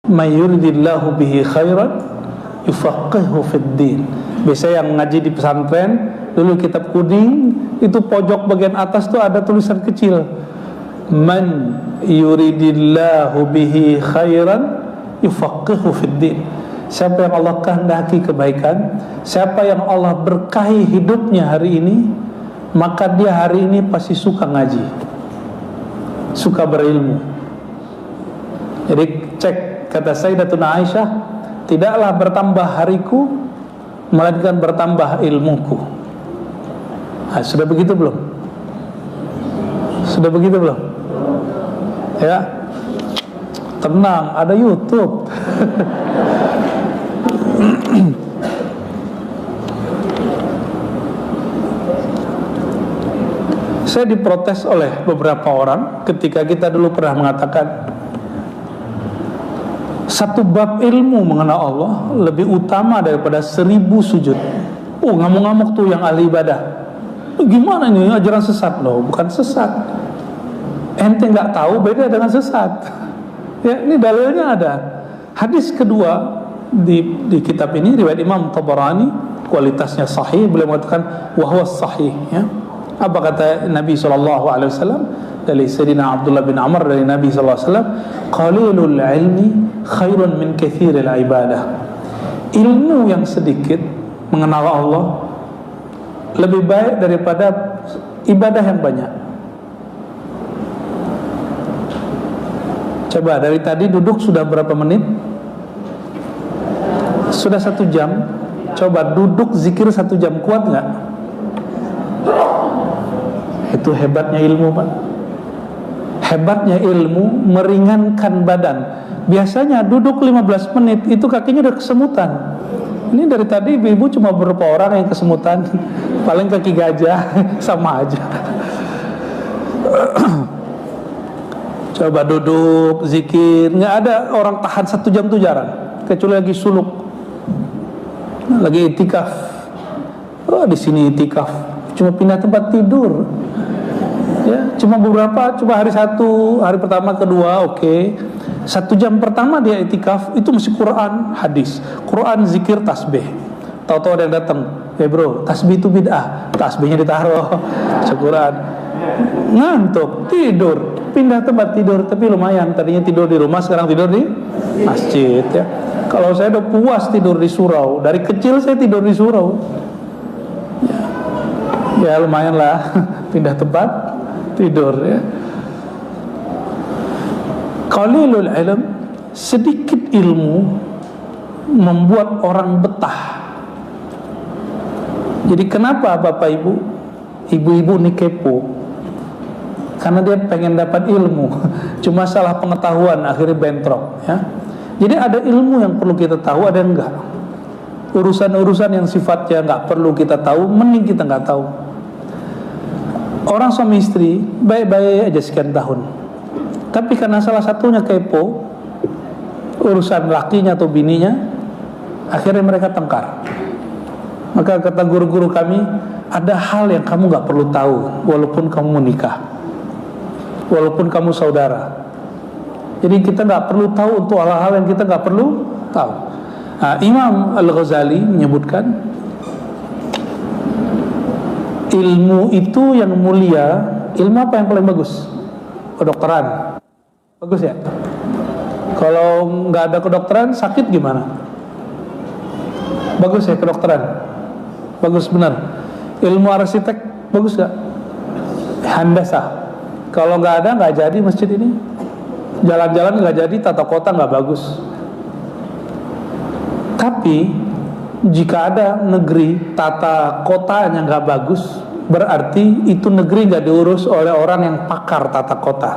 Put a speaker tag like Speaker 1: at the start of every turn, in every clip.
Speaker 1: may yuridillahu bihi khairan yufaqihu fid din. Biasa yang ngaji di pesantren dulu kitab kuning itu pojok bagian atas tuh ada tulisan kecil, man yuridillahu bihi khairan yufaqihu fid din. Siapa yang Allah kehendaki kebaikan, siapa yang Allah berkahi hidupnya hari ini, maka dia hari ini pasti suka ngaji, suka berilmu. Jadi cek, kata Sayyidatuna Aisyah, tidaklah bertambah hariku melainkan bertambah ilmuku. Nah, sudah begitu belum? Sudah begitu belum? Ya, tenang, ada YouTube. Saya diprotes oleh beberapa orang ketika kita dulu pernah mengatakan satu bab ilmu mengenal Allah lebih utama daripada 1000 sujud. Oh, ngamuk-ngamuk tuh yang ahli ibadah. Gimana ini ajaran sesat? Loh, bukan sesat. Ente nggak tahu beda dengan sesat. Ya, ini dalilnya ada. Hadis kedua di kitab ini riwayat Imam Tabarani, kualitasnya sahih, beliau mengatakan wahwa sahih, ya. Apa kata Nabi SAW dari Sayyidina Abdullah bin Amr dari Nabi SAW, qalilul ilmi khairun min kathiril ibadah. Ilmu yang sedikit mengenal Allah lebih baik daripada ibadah yang banyak. Coba dari tadi duduk sudah berapa menit? Sudah 1 jam. Coba duduk zikir 1 jam, kuat nggak? Itu hebatnya ilmu, Pak. Hebatnya ilmu meringankan badan. Biasanya duduk 15 menit itu kakinya udah kesemutan. Ini dari tadi ibu-ibu cuma beberapa orang yang kesemutan. Paling kaki gajah, sama aja. Coba duduk zikir, nggak ada orang tahan 1 jam tuh jarang, kecuali lagi suluk, lagi itikaf. Oh, di sini itikaf cuma pindah tempat tidur, ya, cuma beberapa, coba hari 1, hari pertama, kedua, oke. 1 jam pertama dia itikaf itu mesti Quran, hadis, Quran, zikir, tasbih. Tahu-tahu ada yang datang, bro, tasbih itu bid'ah, tasbihnya ditaruh, syukuran, ngantuk, tidur, pindah tempat tidur. Tapi lumayan, tadinya tidur di rumah, sekarang tidur di masjid, ya. Kalau saya udah puas tidur di surau, dari kecil saya tidur di surau, ya lumayan lah. Pindah tempat tidur, ya. Qalilul ilm, sedikit ilmu membuat orang betah. Jadi kenapa Bapak Ibu, ibu-ibu ini kepo? Karena dia pengen dapat ilmu, cuma salah pengetahuan akhirnya bentrok, ya. Jadi ada ilmu yang perlu kita tahu, ada yang enggak. Urusan-urusan yang sifatnya enggak perlu kita tahu, mending kita enggak tahu. Orang suami istri baik-baik aja sekian tahun, tapi karena salah satunya kepo urusan lakinya atau bininya, akhirnya mereka tengkar. Maka kata guru-guru kami, ada hal yang kamu enggak perlu tahu walaupun kamu menikah, walaupun kamu saudara. Jadi kita nggak perlu tahu untuk hal-hal yang kita nggak perlu tahu. Nah, Imam Al-Ghazali menyebutkan ilmu itu yang mulia. Ilmu apa yang paling bagus? Kedokteran. Bagus ya? Kalau nggak ada kedokteran, sakit gimana? Bagus ya kedokteran? Bagus benar. Ilmu arsitek bagus nggak? Handasah. Kalau nggak ada, nggak jadi masjid ini. Jalan-jalan nggak jadi, tata kota nggak bagus. Tapi jika ada negeri tata kotanya nggak bagus, berarti itu negeri nggak diurus oleh orang yang pakar tata kota.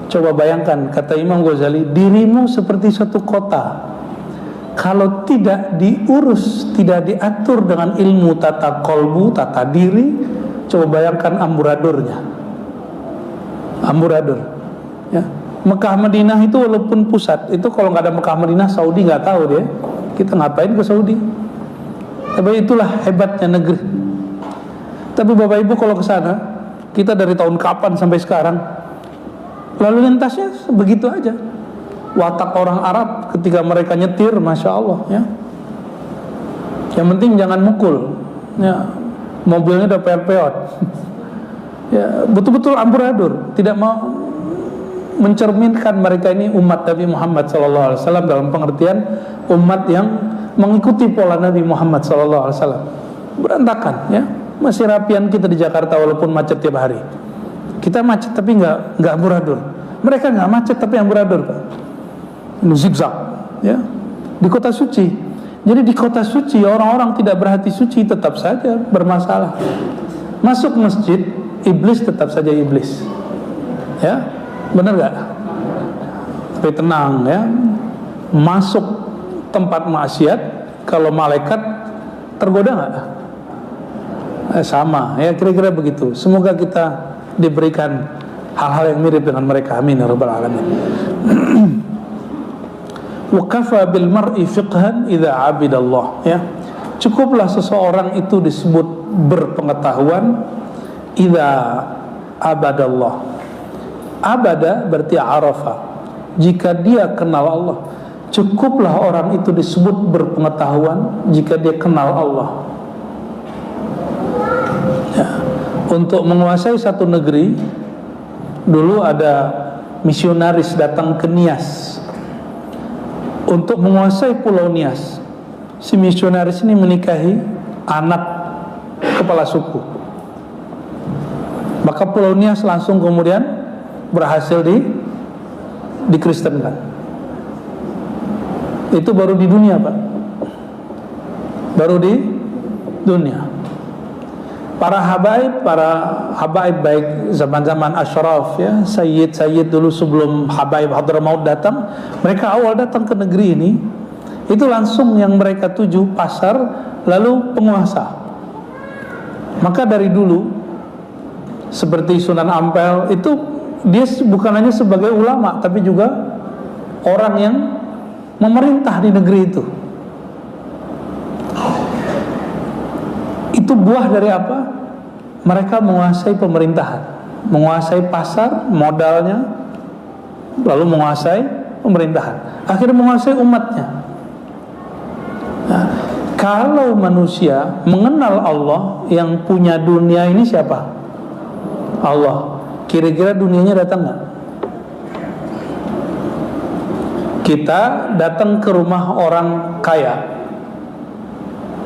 Speaker 1: Coba bayangkan, kata Imam Ghazali, dirimu seperti suatu kota. Kalau tidak diurus, tidak diatur dengan ilmu tata kolbu, tata diri, coba bayangkan amburadurnya. Amburador, ya. Mekah Madinah itu walaupun pusat, itu kalau nggak ada Mekah Madinah, Saudi nggak tahu dia. Kita ngapain ke Saudi? Tapi itulah hebatnya negeri. Tapi Bapak Ibu kalau ke sana, kita dari tahun kapan sampai sekarang, lalu lintasnya begitu aja. watak orang Arab ketika mereka nyetir, masya Allah ya. Yang penting jangan mukul ya, mobilnya udah peot-peot ya, betul-betul amburadul, tidak mau mencerminkan mereka ini umat Nabi Muhammad SAW dalam pengertian umat yang mengikuti pola Nabi Muhammad SAW. Berantakan ya, masih rapian kita di Jakarta walaupun macet tiap hari. Kita macet tapi nggak amburadul, mereka nggak macet tapi amburadul, Pak. Ini zigzag ya, di kota suci. Jadi di kota suci orang-orang tidak berhati suci tetap saja bermasalah. Masuk masjid, iblis tetap saja iblis. Ya, benar gak? Tapi tenang ya. Masuk tempat maksiat, kalau malaikat tergoda gak? Sama ya, kira-kira begitu. Semoga kita diberikan hal-hal yang mirip dengan mereka. Amin ya rabbal alamin. Wa kafa bil mar'i fiqhan idza 'abidallah ya. Cukuplah seseorang itu disebut berpengetahuan idza abadallah. Abada berarti arafa. Jika dia kenal Allah. Cukuplah orang itu disebut berpengetahuan jika dia kenal Allah ya. Untuk menguasai satu negeri, dulu ada misionaris datang ke Nias untuk menguasai Pulau Nias. Si misionaris ini menikahi anak kepala suku, maka Pulau Nias langsung kemudian berhasil dikristenkan. Itu baru di dunia, Pak. Baru di dunia. Para habaib baik zaman-zaman asyraf ya, sayyid dulu sebelum habaib Hadramaut datang, mereka awal datang ke negeri ini, itu langsung yang mereka tuju pasar, lalu penguasa. Maka dari dulu seperti Sunan Ampel itu dia bukan hanya sebagai ulama, tapi juga orang yang memerintah di negeri itu. Itu buah dari apa? Mereka menguasai pemerintahan, menguasai pasar, modalnya, lalu menguasai pemerintahan, akhirnya menguasai umatnya. Nah, kalau manusia mengenal Allah, yang punya dunia ini siapa? Allah. Kira-kira dunianya datang nggak? Kita datang ke rumah orang kaya,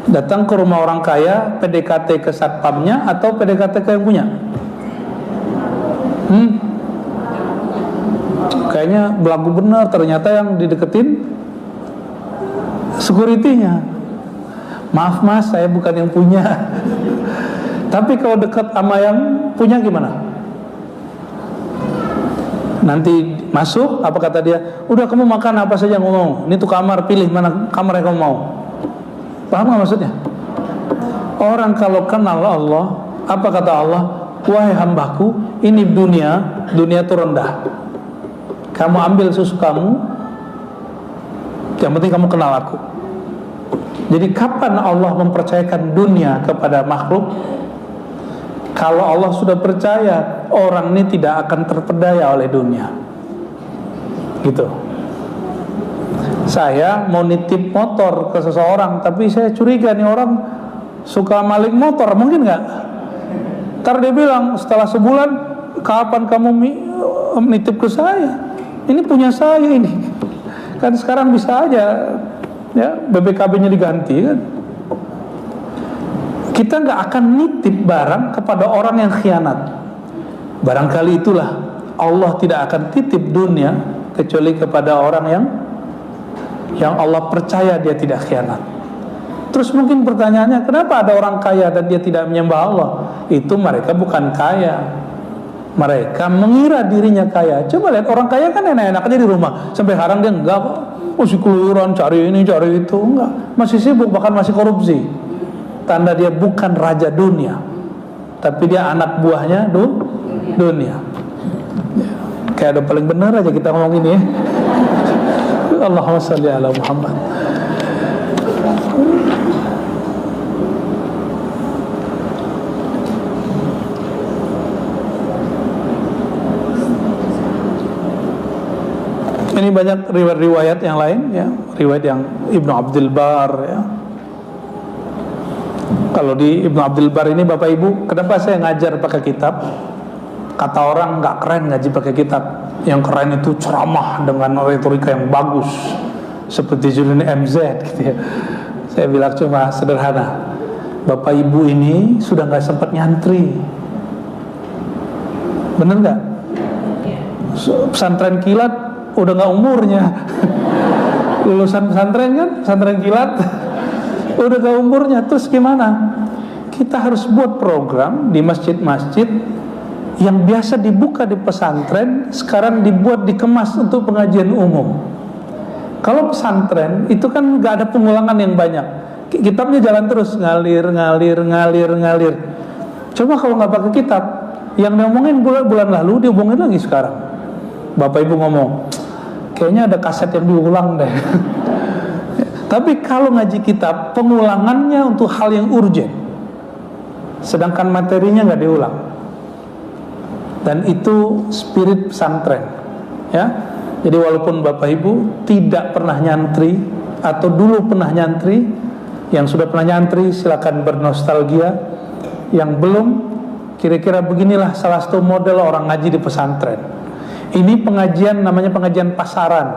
Speaker 1: datang ke rumah orang kaya, PDKT ke satpamnya atau PDKT ke yang punya? Kayaknya belagu bener, ternyata yang dideketin security-nya. Maaf mas, saya bukan yang punya. Tapi kalau dekat sama yang punya gimana? Nanti masuk, apa kata dia? Udah kamu makan apa saja yang kamu mau. Ini tuh kamar, pilih mana kamar yang kamu mau. Paham gak maksudnya? Orang kalau kenal Allah, apa kata Allah? Wahai hambaku, ini dunia itu rendah. Kamu ambil susu kamu, yang penting kamu kenal aku. Jadi kapan Allah mempercayakan dunia kepada makhluk? Kalau Allah sudah percaya, orang ini tidak akan terpedaya oleh dunia. Gitu. Saya mau nitip motor ke seseorang, tapi saya curiga nih orang suka maling motor, mungkin nggak? Ntar dia bilang setelah sebulan, kapan kamu nitip ke saya? Ini punya saya ini. Kan sekarang bisa aja ya BPKB-nya diganti kan. Kita nggak akan nitip barang kepada orang yang khianat. Barangkali itulah Allah tidak akan titip dunia kecuali kepada orang yang Allah percaya dia tidak khianat. Terus mungkin pertanyaannya, kenapa ada orang kaya dan dia tidak menyembah Allah? Itu mereka bukan kaya, mereka mengira dirinya kaya. Coba lihat orang kaya kan enak-enak aja di rumah, sampai sekarang dia enggak kok, masih keluyuran cari ini cari itu, enggak, masih sibuk, bahkan masih korupsi. Tanda dia bukan raja dunia, tapi dia anak buahnya dunia. Kayak ada paling benar aja kita ngomong ini ya. Allahumma shalli ala Muhammad. Ini banyak riwayat-riwayat yang lain ya, riwayat yang Ibnu Abdul Bar ya. Kalau di Ibnu Abdul Bar ini Bapak Ibu, kenapa saya ngajar pakai kitab? Kata orang nggak keren ngaji pakai kitab. Yang keren itu ceramah dengan retorika yang bagus, seperti Julian MZ gitu ya. Saya bilang cuma sederhana. Bapak Ibu ini sudah nggak sempat nyantri, bener nggak? Pesantren kilat udah nggak umurnya. Lulusan pesantren kan, pesantren kilat udah nggak umurnya. Terus gimana? Kita harus buat program di masjid-masjid yang biasa dibuka di pesantren, sekarang dibuat dikemas untuk pengajian umum. Kalau pesantren itu kan nggak ada pengulangan yang banyak, kitabnya jalan terus ngalir. Coba kalau nggak pakai kitab, yang diomongin bulan lalu diomongin lagi sekarang. Bapak Ibu ngomong, kayaknya ada kaset yang diulang deh. Tapi kalau ngaji kitab, pengulangannya untuk hal yang urgent, sedangkan materinya nggak diulang. Dan itu spirit pesantren, ya. Jadi walaupun Bapak Ibu tidak pernah nyantri atau dulu pernah nyantri, yang sudah pernah nyantri silakan bernostalgia. Yang belum, kira-kira beginilah salah satu model orang ngaji di pesantren. Ini pengajian namanya pengajian pasaran.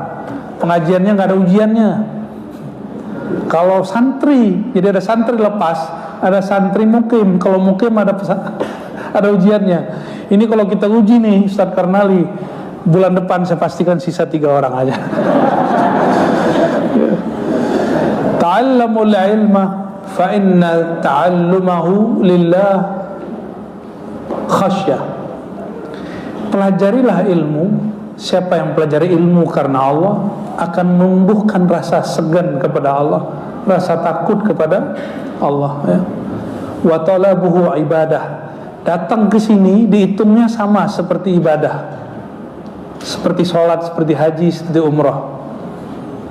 Speaker 1: Pengajiannya nggak ada ujiannya. Kalau santri, jadi ada santri lepas, ada santri mukim. Kalau mukim ada ujiannya. Ini kalau kita uji nih Ustadz Karnali, bulan depan saya pastikan sisa 3 orang aja. Ta'allamul ilma fa inna ta'allumahu lillah khasyah. Pelajarilah ilmu. Siapa yang pelajari ilmu karena Allah akan menumbuhkan rasa segan kepada Allah, rasa takut kepada Allah ya. Wa talabuhu ibadah. Datang ke sini dihitungnya sama seperti ibadah, seperti sholat, seperti haji, seperti umrah.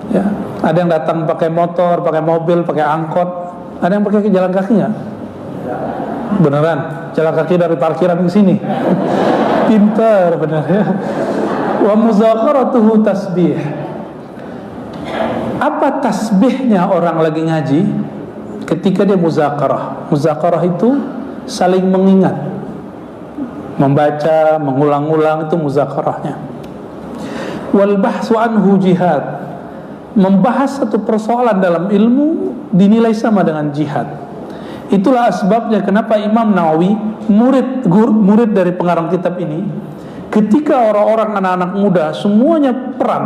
Speaker 1: Ya, ada yang datang pakai motor, pakai mobil, pakai angkot. Ada yang pakai jalan kaki nggak? Beneran, jalan kaki dari parkiran ke sini. Pintar bener ya. Wa muzakaratuhu tasbih. Apa tasbihnya orang lagi ngaji? Ketika dia muzakarah. Muzakarah itu saling mengingat, membaca, mengulang-ulang, itu muzakarahnya. Wal bahsu anhu jihad. Membahas satu persoalan dalam ilmu dinilai sama dengan jihad. Itulah asbabnya kenapa Imam Nawawi, murid dari pengarang kitab ini, ketika orang-orang anak-anak muda semuanya perang,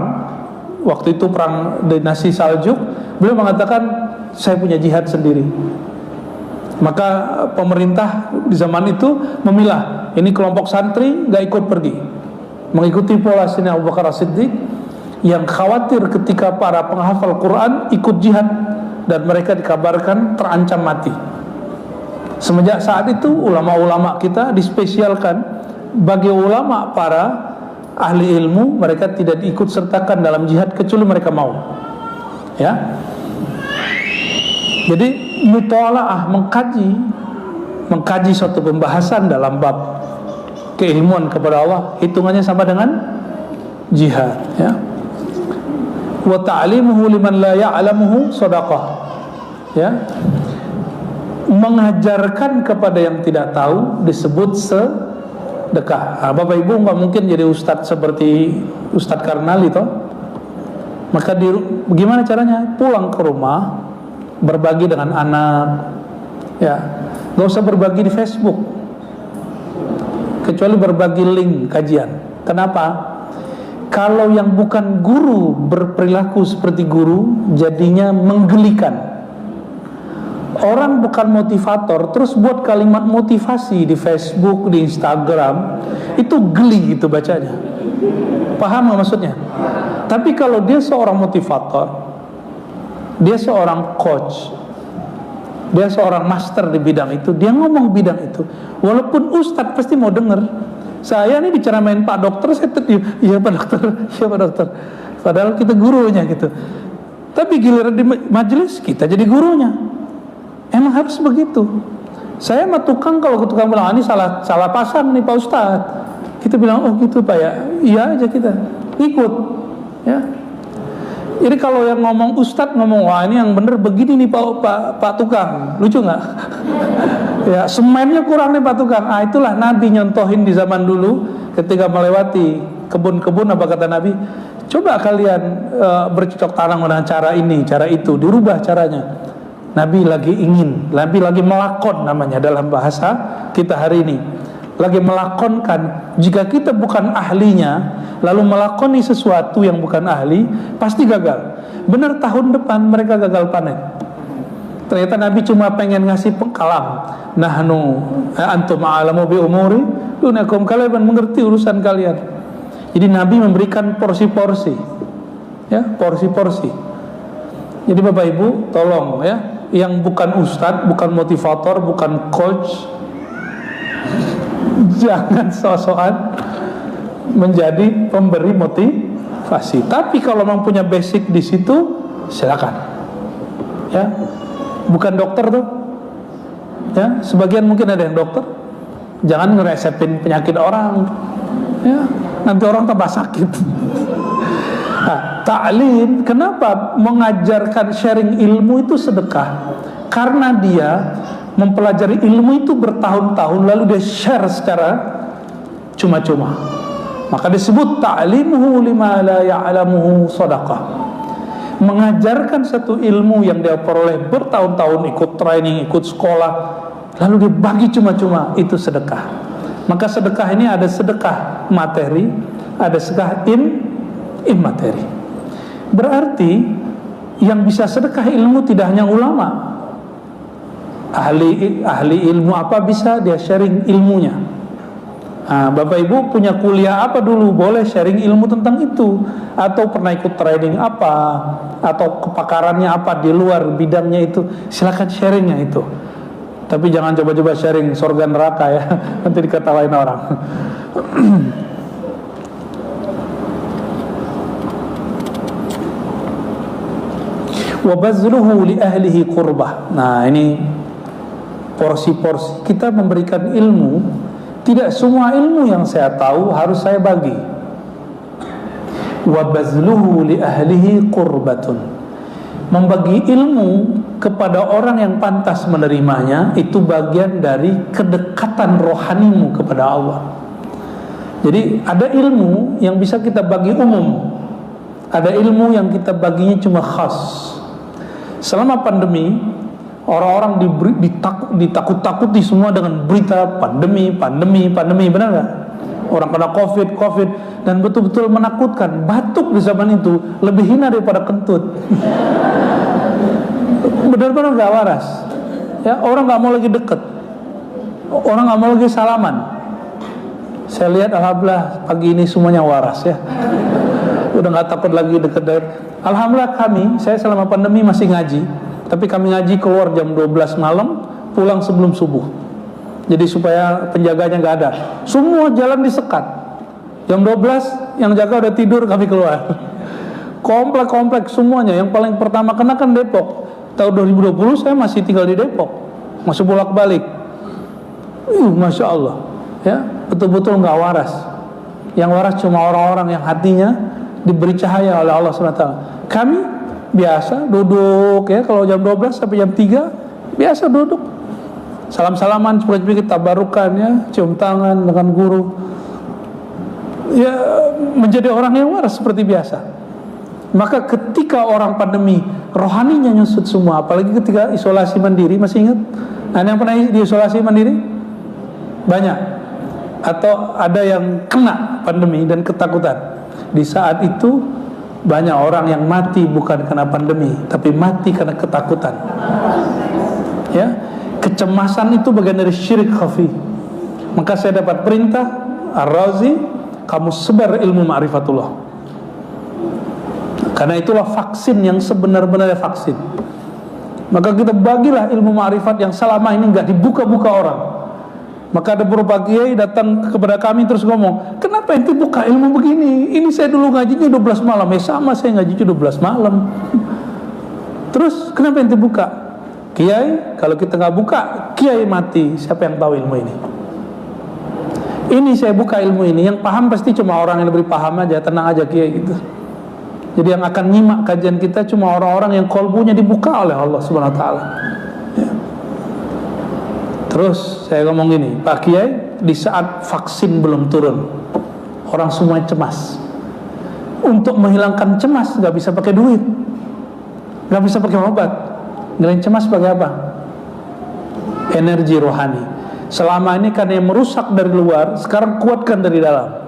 Speaker 1: waktu itu perang dinasti Saljuk, beliau mengatakan saya punya jihad sendiri. Maka pemerintah di zaman itu memilah, ini kelompok santri nggak ikut pergi, mengikuti pola Sayyidina Abu Bakar As-Siddiq yang khawatir ketika para penghafal Quran ikut jihad dan mereka dikabarkan terancam mati. Semenjak saat itu ulama-ulama kita dispesialkan bagi ulama para ahli ilmu, mereka tidak diikut sertakan dalam jihad kecuali mereka mau. Ya. Jadi mutalaah, mengkaji suatu pembahasan dalam bab keilmuan kepada Allah, hitungannya sama dengan jihad ya. Wa ta'limuhu liman la ya'lamuhu shadaqah ya. Mengajarkan kepada yang tidak tahu disebut sedekah. Nah, Bapak Ibu nggak mungkin jadi ustadz seperti Ustadz Karnali toh. Maka bagaimana caranya? Pulang ke rumah, berbagi dengan anak ya, nggak usah berbagi di Facebook, kecuali berbagi link kajian. Kenapa? Kalau yang bukan guru berperilaku seperti guru, jadinya menggelikan. Orang bukan motivator terus buat kalimat motivasi di Facebook, di Instagram, itu geli gitu bacanya. Paham nggak maksudnya? Tapi kalau dia seorang motivator, dia seorang coach, dia seorang master di bidang itu, dia ngomong bidang itu, walaupun ustadz pasti mau denger. Saya nih diceramain Pak Dokter, saya tetap iya Pak Dokter, iya Pak Dokter, padahal kita gurunya gitu. Tapi giliran di majelis kita jadi gurunya. Emang harus begitu. Saya mah tukang, kalau tukang bilang ini salah pasang nih Pak Ustadz, kita bilang oh gitu Pak ya, iya aja kita ikut. Ya. Jadi kalau yang ngomong ustadz ngomong, wah ini yang bener begini nih Pak Tukang, lucu nggak? Ya, semennya kurang nih Pak Tukang. Itulah Nabi nyontohin di zaman dulu ketika melewati kebun-kebun, apa kata Nabi? Coba kalian bercocok tanam dengan cara ini, cara itu, dirubah caranya. Nabi lagi melakon namanya dalam bahasa kita hari ini. Lagi melakonkan, jika kita bukan ahlinya lalu melakoni sesuatu yang bukan ahli, pasti gagal. Benar, tahun depan mereka gagal panen. Ternyata Nabi cuma pengen ngasih pengkalam. Nahnu antum a'lamu bi umuri dunakum, kalian mengerti urusan kalian. Jadi Nabi memberikan porsi-porsi. Ya, porsi-porsi. Jadi Bapak Ibu, tolong ya, yang bukan ustadz, bukan motivator, bukan coach, jangan sok-sokan menjadi pemberi motivasi. Tapi kalau memang punya basic di situ, silakan. Ya, bukan dokter tuh. Ya, sebagian mungkin ada yang dokter. Jangan ngeresepin penyakit orang. Ya, nanti orang tambah sakit. Nah, ta'lim, kenapa mengajarkan sharing ilmu itu sedekah? Karena dia mempelajari ilmu itu bertahun-tahun lalu dia share secara cuma-cuma. Maka disebut ta'limuhu lima la ya'lamuhu shadaqah. Mengajarkan satu ilmu yang dia peroleh bertahun-tahun, ikut training, ikut sekolah, lalu dia bagi cuma-cuma, itu sedekah. Maka sedekah ini ada sedekah materi, ada sedekah materi. Berarti yang bisa sedekah ilmu tidak hanya ulama. Ahli ilmu apa bisa dia sharing ilmunya. Nah, Bapak Ibu punya kuliah apa dulu, boleh sharing ilmu tentang itu. Atau pernah ikut training apa, atau kepakarannya apa di luar bidangnya itu, silakan sharingnya itu. Tapi jangan coba-coba sharing surga neraka ya, nanti diketawain orang. Wa bazluhu li ahlihi qurbah. Nah, ini porsi-porsi. Kita memberikan ilmu, tidak semua ilmu yang saya tahu harus saya bagi. Wa bazluhu li ahlihi qurbatun. Membagi ilmu kepada orang yang pantas menerimanya itu bagian dari kedekatan rohanimu kepada Allah. Jadi ada ilmu yang bisa kita bagi umum, ada ilmu yang kita baginya cuma khas. Selama pandemi, orang-orang ditakut-takuti semua dengan berita pandemi, benar nggak? Orang kena COVID, dan betul-betul menakutkan. Batuk di zaman itu lebih hina daripada kentut. Benar-benar nggak waras. Ya, orang nggak mau lagi deket, orang nggak mau lagi salaman. Saya lihat alhamdulillah pagi ini semuanya waras ya. Udah nggak takut lagi deket-deket. Alhamdulillah saya selama pandemi masih ngaji. Tapi kami ngaji keluar jam 12 malam, pulang sebelum subuh. Jadi supaya penjaganya nggak ada. Semua jalan disekat. Jam 12 yang jaga udah tidur, kami keluar. Komplek-komplek semuanya. Yang paling pertama kena kan Depok. Tahun 2020 saya masih tinggal di Depok, masih bolak-balik. Masya Allah, ya, betul-betul nggak waras. Yang waras cuma orang-orang yang hatinya diberi cahaya oleh Allah SWT. Kami biasa duduk ya, kalau jam 12 sampai jam 3 biasa duduk, salam-salaman, seperti kita tabarukan ya, cium tangan dengan guru, ya menjadi orang yang waras seperti biasa. Maka ketika orang pandemi, rohaninya nyusut semua. Apalagi ketika isolasi mandiri, masih ingat? Ada yang pernah diisolasi mandiri? Banyak. Atau ada yang kena pandemi dan ketakutan. Di saat itu banyak orang yang mati bukan karena pandemi, tapi mati karena ketakutan. Ya, kecemasan itu bagian dari syirik khafi. Maka saya dapat perintah, Ar-Razi, kamu sebar ilmu ma'rifatullah. Karena itulah vaksin yang sebenar-benarnya vaksin. Maka kita bagilah ilmu ma'rifat yang selama ini nggak dibuka-buka orang. Maka ada beberapa kiai datang kepada kami terus ngomong, kenapa ente buka ilmu begini? Ini saya dulu ngajinya 12 malam. Ya sama, saya ngajinya 12 malam. Terus kenapa ente buka? Kiai, kalau kita nggak buka, kiai mati. Siapa yang tahu ilmu ini? Ini saya buka ilmu ini. Yang paham pasti cuma orang yang lebih paham aja. Tenang aja kiai gitu. Jadi yang akan nyimak kajian kita cuma orang-orang yang kolbunya dibuka oleh Allah Subhanahu wa taala. Ya. Terus saya ngomong gini, Pak Kiai, di saat vaksin belum turun, orang semua cemas. Untuk menghilangkan cemas nggak bisa pakai duit, nggak bisa pakai obat. Ngilangin cemas pakai apa? Energi rohani. Selama ini kan yang merusak dari luar, sekarang kuatkan dari dalam.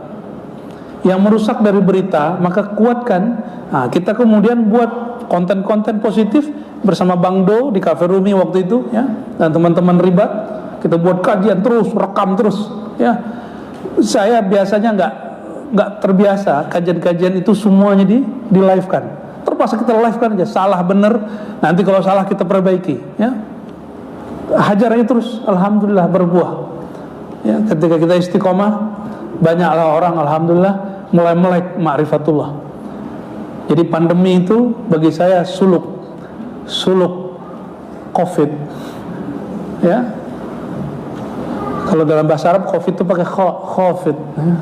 Speaker 1: Yang merusak dari berita, maka kuatkan. Nah, kita kemudian buat konten-konten positif bersama Bang Do di Cafe Rumi waktu itu, ya, dan teman-teman Ribat. Kita buat kajian terus, rekam terus, ya. Saya biasanya nggak terbiasa kajian-kajian itu semuanya di live kan. Terpaksa kita live kan aja, salah bener. Nanti kalau salah kita perbaiki, ya. Hajar aja terus, alhamdulillah berbuah. Ya, ketika kita istiqomah, banyaklah orang alhamdulillah mulai melek ma'rifatullah. Jadi pandemi itu bagi saya suluk COVID, ya. Kalau dalam bahasa Arab COVID itu pakai khafid, ya.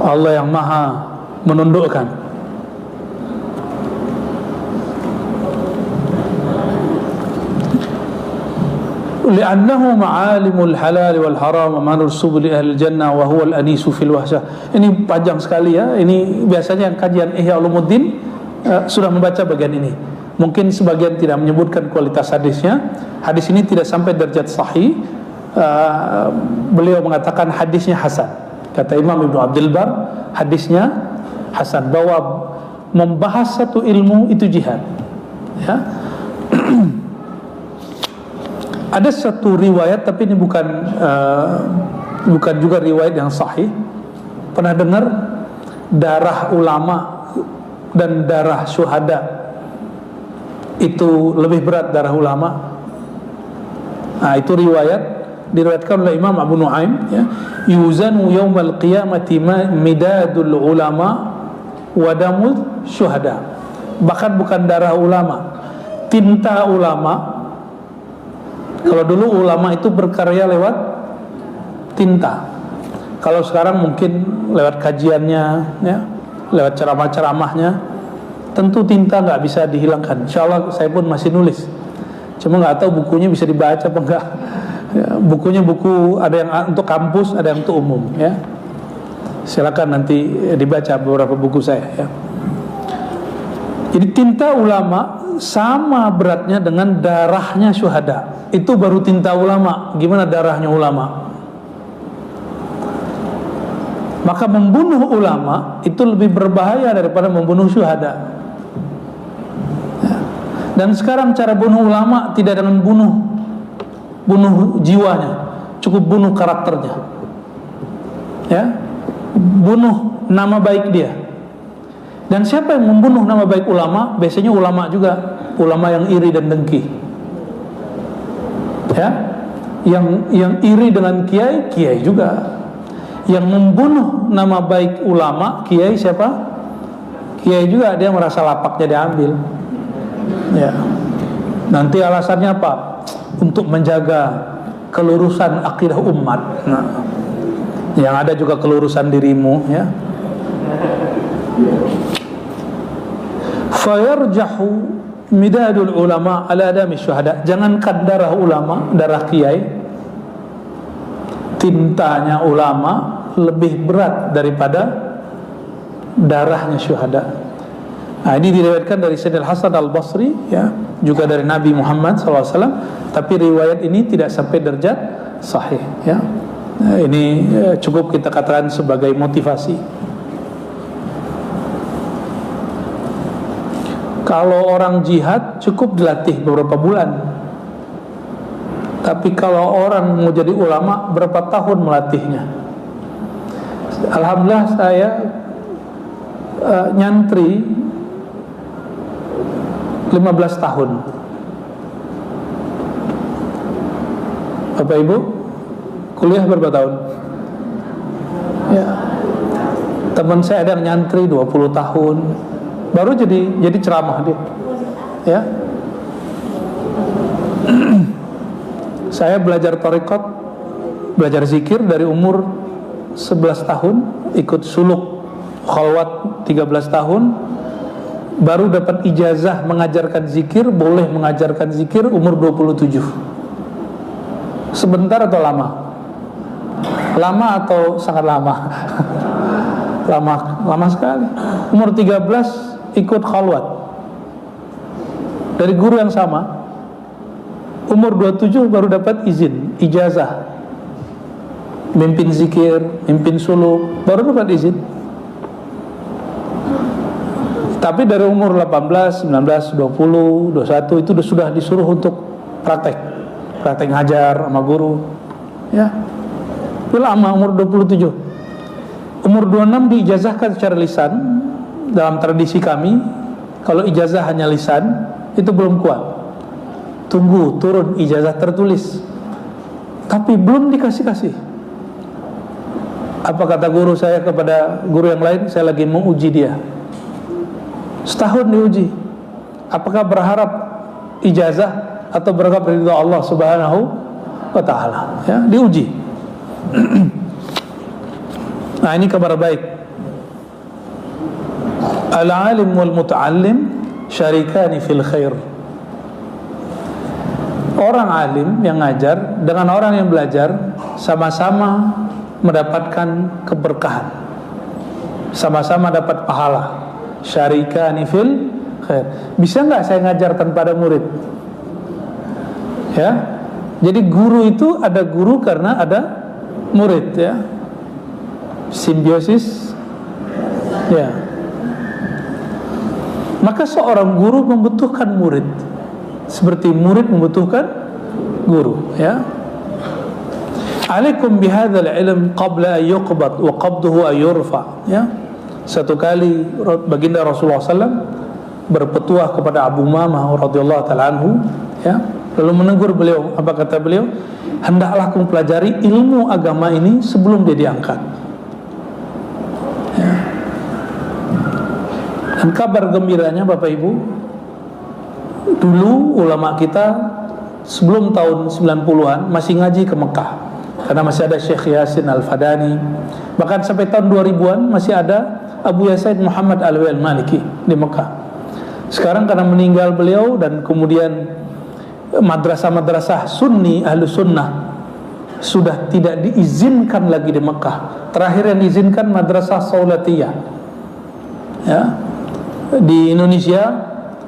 Speaker 1: Allah yang maha menundukkan. Li'annahu ma'alimul halal wal haram wa manur subul ahli jannah wa huwa al-anisu fil wahsyah. Ini panjang sekali, ya. Ini biasanya yang kajian Ihya Ulumuddin sudah membaca bagian ini. Mungkin sebagian tidak menyebutkan kualitas hadisnya. Hadis ini tidak sampai derajat sahih. Beliau mengatakan hadisnya hasan. Kata Imam Ibnu Abdul Bar, hadisnya hasan, bahwa membahas satu ilmu itu jihad, ya. Ada satu riwayat, tapi ini bukan juga riwayat yang sahih. Pernah dengar darah ulama dan darah syuhada itu lebih berat darah ulama? Nah, itu riwayat diriwayatkan oleh Imam Abu Nuaim, ya. Yuzanu yaumal qiyamati midadul ulama wa damul syuhada. Bahkan bukan darah ulama, tinta ulama. Kalau dulu ulama itu berkarya lewat tinta. Kalau sekarang mungkin lewat kajiannya, ya, lewat ceramah-ceramahnya. Tentu tinta nggak bisa dihilangkan. Insya Allah saya pun masih nulis, cuma nggak tahu bukunya bisa dibaca apa enggak. Ya, bukunya buku ada yang untuk kampus, ada yang untuk umum, ya. Silakan nanti dibaca beberapa buku saya, ya. Jadi tinta ulama sama beratnya dengan darahnya syuhada. Itu baru tinta ulama. Gimana darahnya ulama? Maka membunuh ulama itu lebih berbahaya daripada membunuh syuhada, ya. Dan sekarang cara bunuh ulama tidak dengan bunuh jiwanya, cukup bunuh karakternya, ya. Bunuh nama baik dia. Dan siapa yang membunuh nama baik ulama? Biasanya ulama juga, ulama yang iri dan dengki, ya. Yang iri dengan kiai juga. Yang membunuh nama baik ulama, kiai siapa? Kiai juga, dia merasa lapaknya diambil, ya. Nanti alasannya apa? Untuk menjaga kelurusan akidah umat. Nah, yang ada juga kelurusan dirimu, ya. Fayarjahu midadul ulama ala adami syuhada. Jangankan darah ulama, darah kiai, tintanya ulama lebih berat daripada darahnya syuhada. Nah, ini diriwayatkan dari Sayyidina Hasan Al-Basri, ya, juga dari Nabi Muhammad SAW. Tapi riwayat ini tidak sampai derajat sahih, ya. Nah, ini cukup kita katakan sebagai motivasi. Kalau orang jihad cukup dilatih beberapa bulan. Tapi kalau orang mau jadi ulama, berapa tahun melatihnya? Alhamdulillah saya nyantri 15 tahun. Bapak Ibu kuliah berapa tahun? Ya. Teman saya ada yang nyantri 20 tahun. Baru jadi ceramah dia. Ya. Saya belajar tarekat, belajar zikir dari umur 11 tahun, ikut suluk khalwat 13 tahun, baru dapat ijazah mengajarkan zikir, boleh mengajarkan zikir umur 27. Sebentar atau lama? Lama atau sangat lama? Lama sekali. Umur 13 ikut khalwat dari guru yang sama. Umur 27 baru dapat izin, ijazah mimpin zikir, mimpin suluk, baru dapat izin. Tapi dari umur 18, 19, 20, 21 itu sudah disuruh untuk praktek ngajar sama guru. Ya, itu lama umur 27. Umur 26 diijazahkan secara lisan. Dalam tradisi kami, kalau ijazah hanya lisan itu belum kuat. Tunggu turun ijazah tertulis. Tapi belum dikasih. Apa kata guru saya kepada guru yang lain? Saya lagi mau uji dia. Setahun diuji. Apakah berharap ijazah atau berharap ridha Allah Subhanahu wa taala? Ya, diuji. Nah, ini kabar baik. Al-alim wal muta'allim syarikani fil khair. Orang alim yang ngajar dengan orang yang belajar sama-sama mendapatkan keberkahan, sama-sama dapat pahala. Syarikani fil khair. Bisa nggak saya ngajarkan pada murid? Ya, jadi guru itu ada guru karena ada murid, ya. Simbiosis, ya. Maka seorang guru membutuhkan murid, seperti murid membutuhkan guru, ya. Alaikum bihadzal ilm qabla an yuqbad wa qabduhu an yurfa, ya. Satu kali baginda Rasulullah SAW berpetuah kepada Abu Umamah radhiyallahu ta'ala anhu, ya, lalu menegur beliau. Apa kata beliau? Hendaklah kamu pelajari ilmu agama ini sebelum dia diangkat, ya. Dan kabar gembiranya Bapak Ibu, dulu ulama kita sebelum tahun 90-an masih ngaji ke Mekah, karena masih ada Syekh Yasin Al-Fadani. Bahkan sampai tahun 2000-an masih ada Abu Yasaid Muhammad Alwi Al-Maliki di Mekah. Sekarang karena meninggal beliau dan kemudian madrasah-madrasah sunni, ahlu sunnah sudah tidak diizinkan lagi di Mekah. Terakhir yang diizinkan madrasah Saulatiyah, ya. Di Indonesia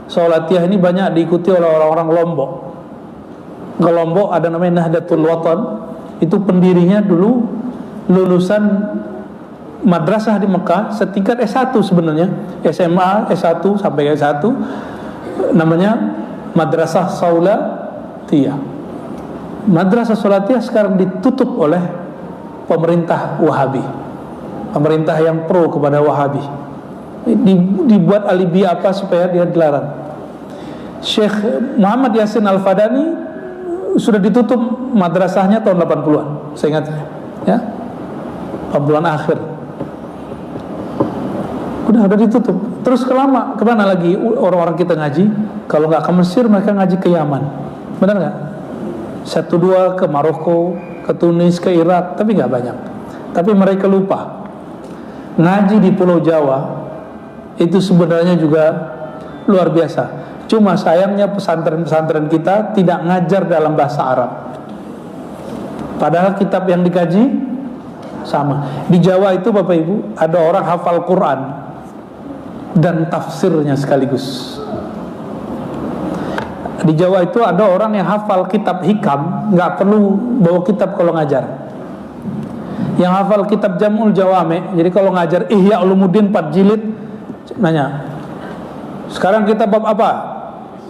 Speaker 1: Saulatiyah ini banyak diikuti oleh orang-orang Lombok. Ke Lombok ada namanya Nahdlatul Watan. Itu pendirinya dulu lulusan madrasah di Mekah setingkat S1 sebenarnya, SMA, S1 sampai S1, namanya Madrasah Saulatiyah. Madrasah Saulatiyah sekarang ditutup oleh pemerintah Wahabi, pemerintah yang pro kepada Wahabi. Dibuat alibi apa supaya dia dilarang. Syekh Muhammad Yasin Al-Fadani sudah ditutup madrasahnya tahun 80-an, saya ingat, ya, 80-an akhir. Udah ditutup. Terus kemana lagi orang-orang kita ngaji? Kalau nggak ke Mesir, mereka ngaji ke Yaman. Benar nggak? 1-2 ke Maroko, ke Tunis, ke Irak, tapi nggak banyak. Tapi mereka lupa ngaji di Pulau Jawa itu sebenarnya juga luar biasa. Cuma sayangnya pesantren-pesantren kita tidak ngajar dalam bahasa Arab. Padahal kitab yang dikaji sama. Di Jawa itu Bapak Ibu ada orang hafal Quran dan tafsirnya sekaligus. Di Jawa itu ada orang yang hafal kitab hikam, nggak perlu bawa kitab kalau ngajar. Yang hafal kitab Jam'ul Jawami, jadi kalau ngajar Ihya Ulumuddin 4 jilid, nanya, sekarang kita bab apa?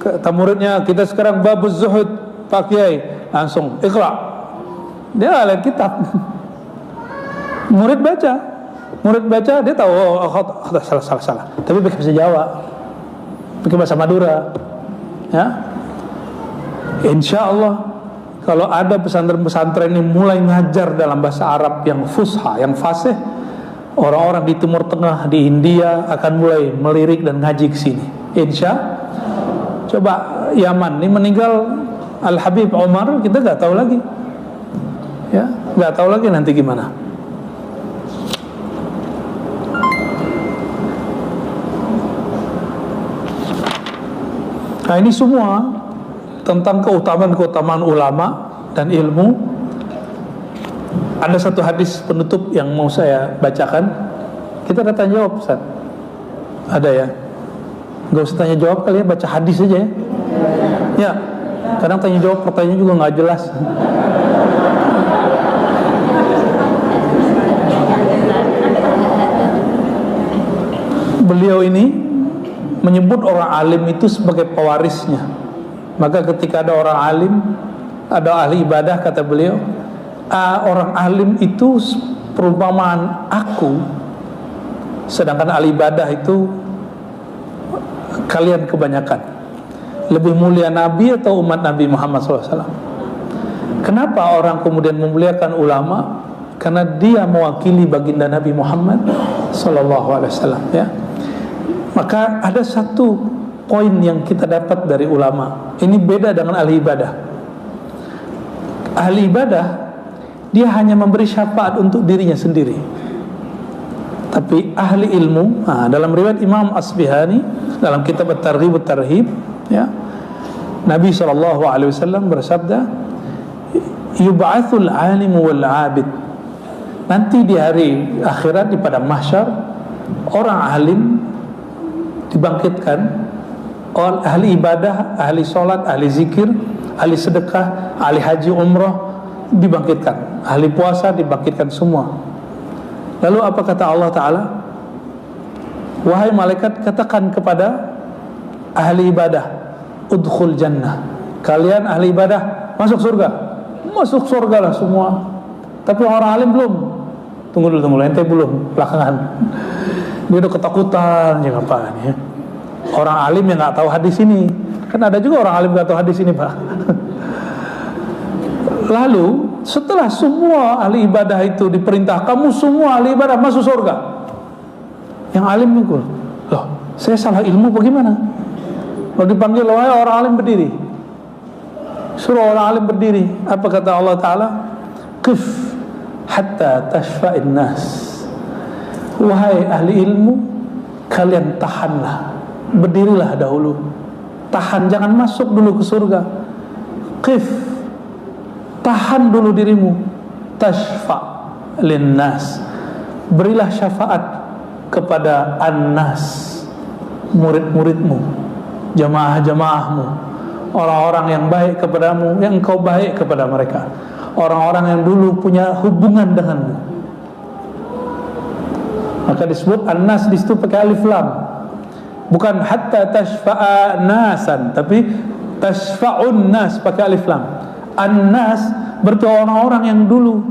Speaker 1: Kata muridnya, kita sekarang bab zuhud, Pak Kiai. Langsung ikhra. Dia lihat kitab. Murid baca, dia tahu, salah. Tapi pakai bahasa Jawa, pakai bahasa Madura, ya. Insya Allah kalau ada pesantren-pesantren ini mulai ngajar dalam bahasa Arab yang fusha, yang fasih, orang-orang di Timur Tengah, di India akan mulai melirik dan ngaji ke sini. Coba Yaman ini meninggal Al Habib Omar, kita nggak tahu lagi, ya, nggak tahu lagi nanti gimana. Nah, ini semua tentang keutamaan-keutamaan ulama dan ilmu. Ada satu hadis penutup yang mau saya bacakan. Kita ada tanya jawab, Ustaz? Ada ya? Gak usah tanya jawab kali ya, baca hadis aja ya. Ya, kadang tanya jawab pertanyaan juga nggak jelas. Beliau ini menyebut orang alim itu sebagai pewarisnya. Maka ketika ada orang alim, ada ahli ibadah, kata beliau, orang alim itu perumpamaan aku, sedangkan ahli ibadah itu kalian kebanyakan. Lebih mulia Nabi atau umat Nabi Muhammad SAW? Kenapa orang kemudian memuliakan ulama? Karena dia mewakili baginda Nabi Muhammad SAW, ya. Maka ada satu poin yang kita dapat dari ulama. Ini beda dengan ahli ibadah. Ahli ibadah, dia hanya memberi syafaat untuk dirinya sendiri. Tapi ahli ilmu, dalam riwayat Imam Asbihani dalam kitab At-Targhib At-Tarhib, ya, Nabi SAW bersabda, yub'atsul alimu wal abid. Nanti di hari akhirat, di padang mahsyar, orang alim dibangkitkan, orang ahli ibadah, ahli sholat, ahli zikir, ahli sedekah, ahli haji umrah dibangkitkan, ahli puasa dibangkitkan semua. Lalu apa kata Allah Ta'ala? Wahai malaikat, katakan kepada ahli ibadah, udkhul jannah. Kalian ahli ibadah masuk surga. Masuk surga lah semua. Tapi orang alim belum. Tunggu dulu, ente belum, belakangan. Dia udah ketakutan, ya apaan ya. Orang alim yang nggak tahu hadis ini. Kan ada juga orang alim nggak tahu hadis ini, Pak. Lalu setelah semua ahli ibadah itu diperintah, kamu semua ahli ibadah masuk surga, yang alim mikul, loh, saya salah ilmu bagaimana? Lalu dipanggil, wahai orang alim berdiri. Suruh orang alim berdiri. Apa kata Allah Ta'ala? Qif hatta tashfa'in nas. Wahai ahli ilmu, kalian tahanlah, berdirilah dahulu, tahan, jangan masuk dulu ke surga. Qif, tahan dulu dirimu, tashfa' linnas, berilah syafaat kepada annas, murid-muridmu, jamaah-jamaahmu, orang-orang yang baik kepadamu, yang engkau baik kepada mereka, orang-orang yang dulu punya hubungan denganmu. Maka disebut annas di situ pakai alif lam, bukan hatta tashfa'a nasan, tapi tashfa'un nas pakai alif lam. An-nas berarti orang-orang yang dulu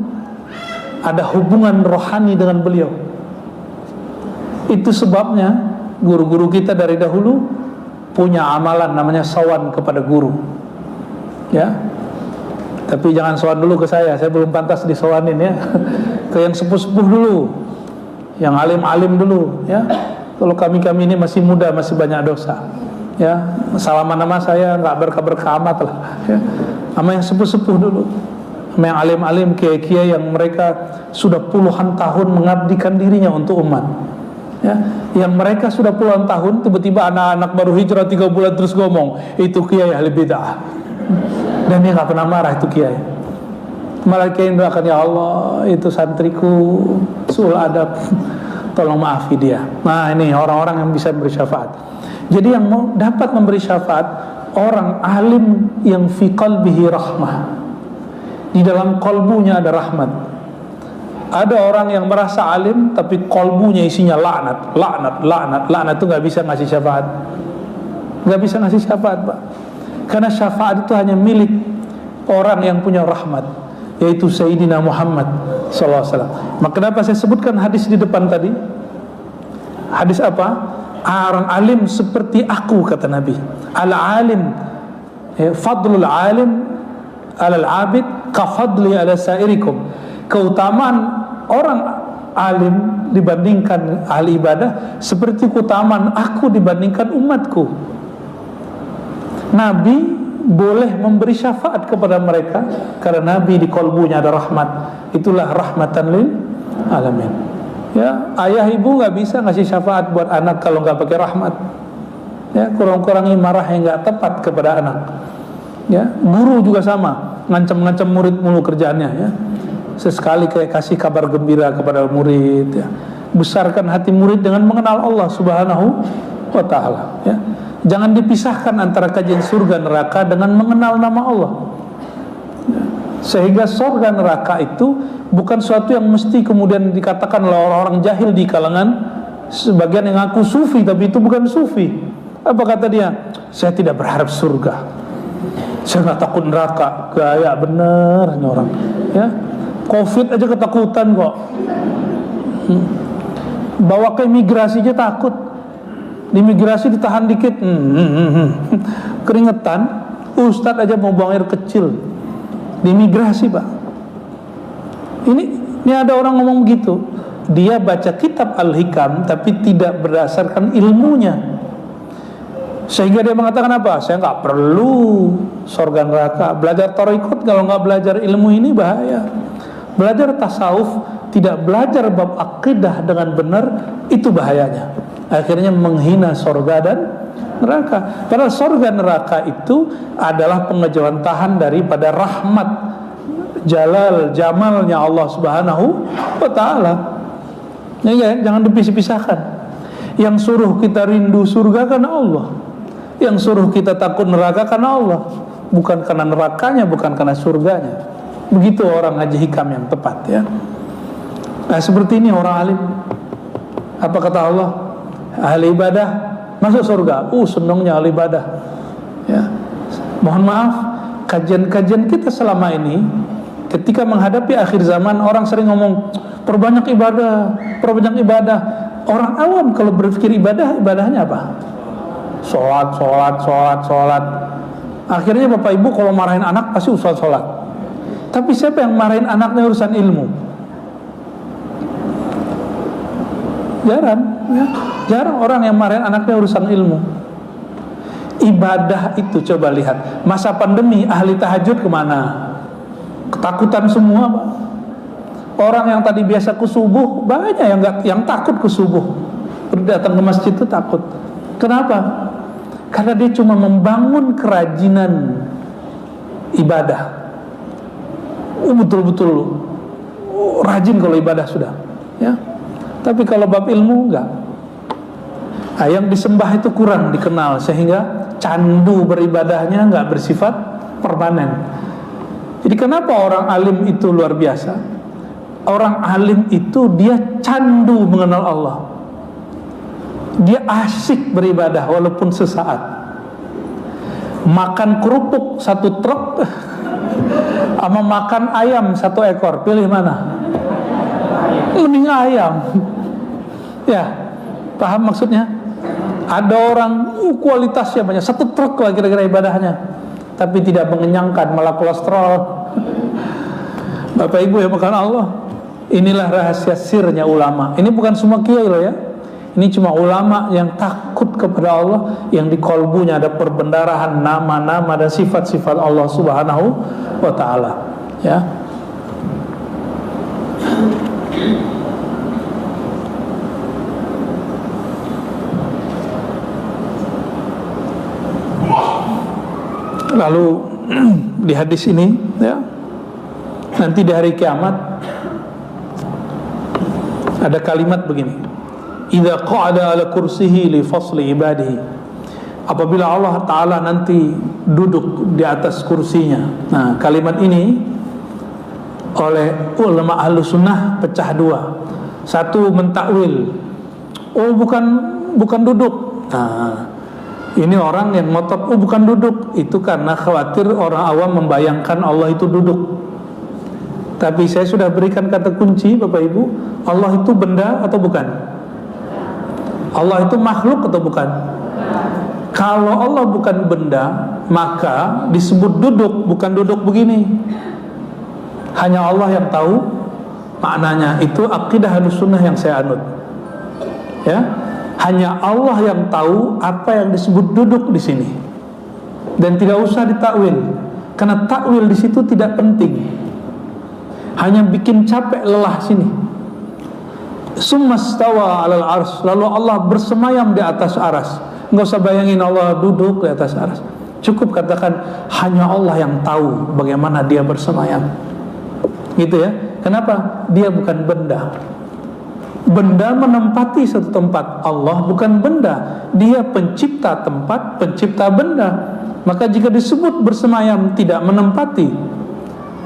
Speaker 1: ada hubungan rohani dengan beliau. Itu sebabnya guru-guru kita dari dahulu punya amalan namanya sawan kepada guru, ya. Tapi jangan sawan dulu ke saya belum pantas disawanin ya. Ke yang sepuh-sepuh dulu, yang alim-alim dulu, ya. Kalau kami ini masih muda, masih banyak dosa, ya. Salaman nama saya nggak berkah amat lah, ya. Sama yang sepuh-sepuh dulu, sama yang alim-alim, kiai-kiai yang mereka sudah puluhan tahun mengabdikan dirinya untuk umat, ya. Yang mereka sudah puluhan tahun, tiba-tiba anak-anak baru hijrah 3 bulan terus ngomong, itu kiai ahli bid'ah. Dan dia nggak pernah marah itu kiai. Malah kiai doakan, ya Allah, itu santriku suul adab, tolong maafi dia. Nah, ini orang-orang yang bisa memberi syafaat. Jadi yang mau dapat memberi syafaat, orang alim yang fi qalbihi rahmah, di dalam kolbunya ada rahmat. Ada orang yang merasa alim tapi kolbunya isinya laknat, laknat itu nggak bisa ngasih syafaat, nggak bisa ngasih syafaat, Pak. Karena syafaat itu hanya milik orang yang punya rahmat, yaitu Sayyidina Muhammad SAW. Maka kenapa saya sebutkan hadis di depan tadi? Hadis apa? Orang alim seperti aku, kata Nabi. Al-alim, fadlul alim alal abid kafadli ala sairikum. Keutamaan orang alim dibandingkan ahli ibadah seperti keutamaan aku dibandingkan umatku. Nabi boleh memberi syafaat kepada mereka karena Nabi di kolbunya ada rahmat. Itulah rahmatan lil alamin. Ya, ayah ibu nggak bisa ngasih syafaat buat anak kalau nggak pakai rahmat. ya, kurang-kurangi marah yang nggak tepat kepada anak. Ya, guru juga sama, ngancam-ngancam murid mulu kerjaannya, ya. Sesekali kayak kasih kabar gembira kepada murid, ya. Besarkan hati murid dengan mengenal Allah Subhanahu wa ta'ala, ya. Jangan dipisahkan antara kajian surga neraka dengan mengenal nama Allah, ya. Sehingga surga neraka itu bukan suatu yang mesti kemudian dikatakan oleh orang-orang jahil di kalangan sebagian yang ngaku sufi, tapi itu bukan sufi. Apa kata dia? Saya tidak berharap surga, saya nggak takut neraka. Gaya bener ini orang, ya. Covid aja ketakutan kok. Bawa ke imigrasi aja takut. Di imigrasi ditahan dikit, keringetan. Ustadz aja mau buang air kecil di imigrasi, Pak. Ini ada orang ngomong gitu. Dia baca kitab Al-Hikam tapi tidak berdasarkan ilmunya, sehingga dia mengatakan apa? Saya nggak perlu surga neraka. Belajar tarekat kalau nggak belajar ilmu ini bahaya. Belajar tasawuf tidak belajar bab akidah dengan benar, itu bahayanya. Akhirnya menghina surga dan neraka. Padahal surga neraka itu adalah pengejawantahan daripada rahmat, jalal, jamalnya Allah Subhanahu wa ta'ala. Ya, jangan dipisah-pisahkan. Yang suruh kita rindu surga karena Allah, yang suruh kita takut neraka karena Allah, bukan karena nerakanya, bukan karena surganya. Begitu orang ngaji hikam yang tepat, ya. Nah, seperti ini orang alim. Apa kata Allah? Ahli ibadah masuk surga. Senangnya ahli ibadah, ya. Mohon maaf, kajian-kajian kita selama ini ketika menghadapi akhir zaman, orang sering ngomong perbanyak ibadah, perbanyak ibadah. Orang awam kalau berpikir ibadah, ibadahnya apa? Sholat. Akhirnya bapak ibu kalau marahin anak pasti usah sholat. Tapi siapa yang marahin anaknya urusan ilmu? Jarang, ya. Jarang orang yang marahin anaknya urusan ilmu. Ibadah itu coba lihat, masa pandemi ahli tahajud kemana? Ketakutan semua, Pak. Orang yang tadi biasa ke subuh banyak yang takut ke subuh, datang ke masjid itu takut. Kenapa? Karena dia cuma membangun kerajinan ibadah. Betul-betul rajin kalau ibadah sudah, ya. Tapi kalau bab ilmu enggak. Nah, yang disembah itu kurang dikenal, sehingga candu beribadahnya enggak bersifat permanen. Jadi kenapa orang alim itu luar biasa? Orang alim itu dia candu mengenal Allah. Dia asyik beribadah walaupun sesaat. Makan kerupuk 1 truk sama makan ayam 1 ekor, pilih mana? Mending ayam. Ya, paham maksudnya? Ada orang kualitasnya banyak, 1 truk lah kira-kira ibadahnya, tapi tidak mengenyangkan, malah kolesterol. Bapak ibu ya, makan Allah. Inilah rahasia sirnya ulama. Ini bukan semua kiai loh, ya. Ini cuma ulama yang takut kepada Allah, yang di kolbunya ada perbendarahan nama-nama dan sifat-sifat Allah Subhanahu wa ta'ala, ya. Lalu di hadis ini, ya, nanti di hari kiamat ada kalimat begini: idza qa'ada ala kursihi li fasli ibadihi. Apabila Allah Ta'ala nanti duduk di atas kursinya. Nah, kalimat ini oleh ulama ahlu sunnah pecah 2. Satu mentakwil, bukan duduk. Nah, ini orang yang ngotot, bukan duduk. Itu karena khawatir orang awam membayangkan Allah itu duduk. Tapi saya sudah berikan kata kunci, Bapak Ibu. Allah itu benda atau bukan? Allah itu makhluk atau bukan? Kalau Allah bukan benda, maka disebut duduk, bukan duduk begini. Hanya Allah yang tahu maknanya. Itu akidah Ahlussunnah yang saya anut, ya. Hanya Allah yang tahu apa yang disebut duduk di sini, dan tidak usah ditakwil, karena takwil di situ tidak penting, hanya bikin capek lelah sini. Summa stawa 'alal arsy, lalu Allah bersemayam di atas aras. Nggak usah bayangin Allah duduk di atas arsy. Cukup katakan hanya Allah yang tahu bagaimana dia bersemayam. Gitu ya. Kenapa? Dia bukan benda. Benda menempati satu tempat. Allah bukan benda. Dia pencipta tempat, pencipta benda. Maka jika disebut bersemayam tidak menempati,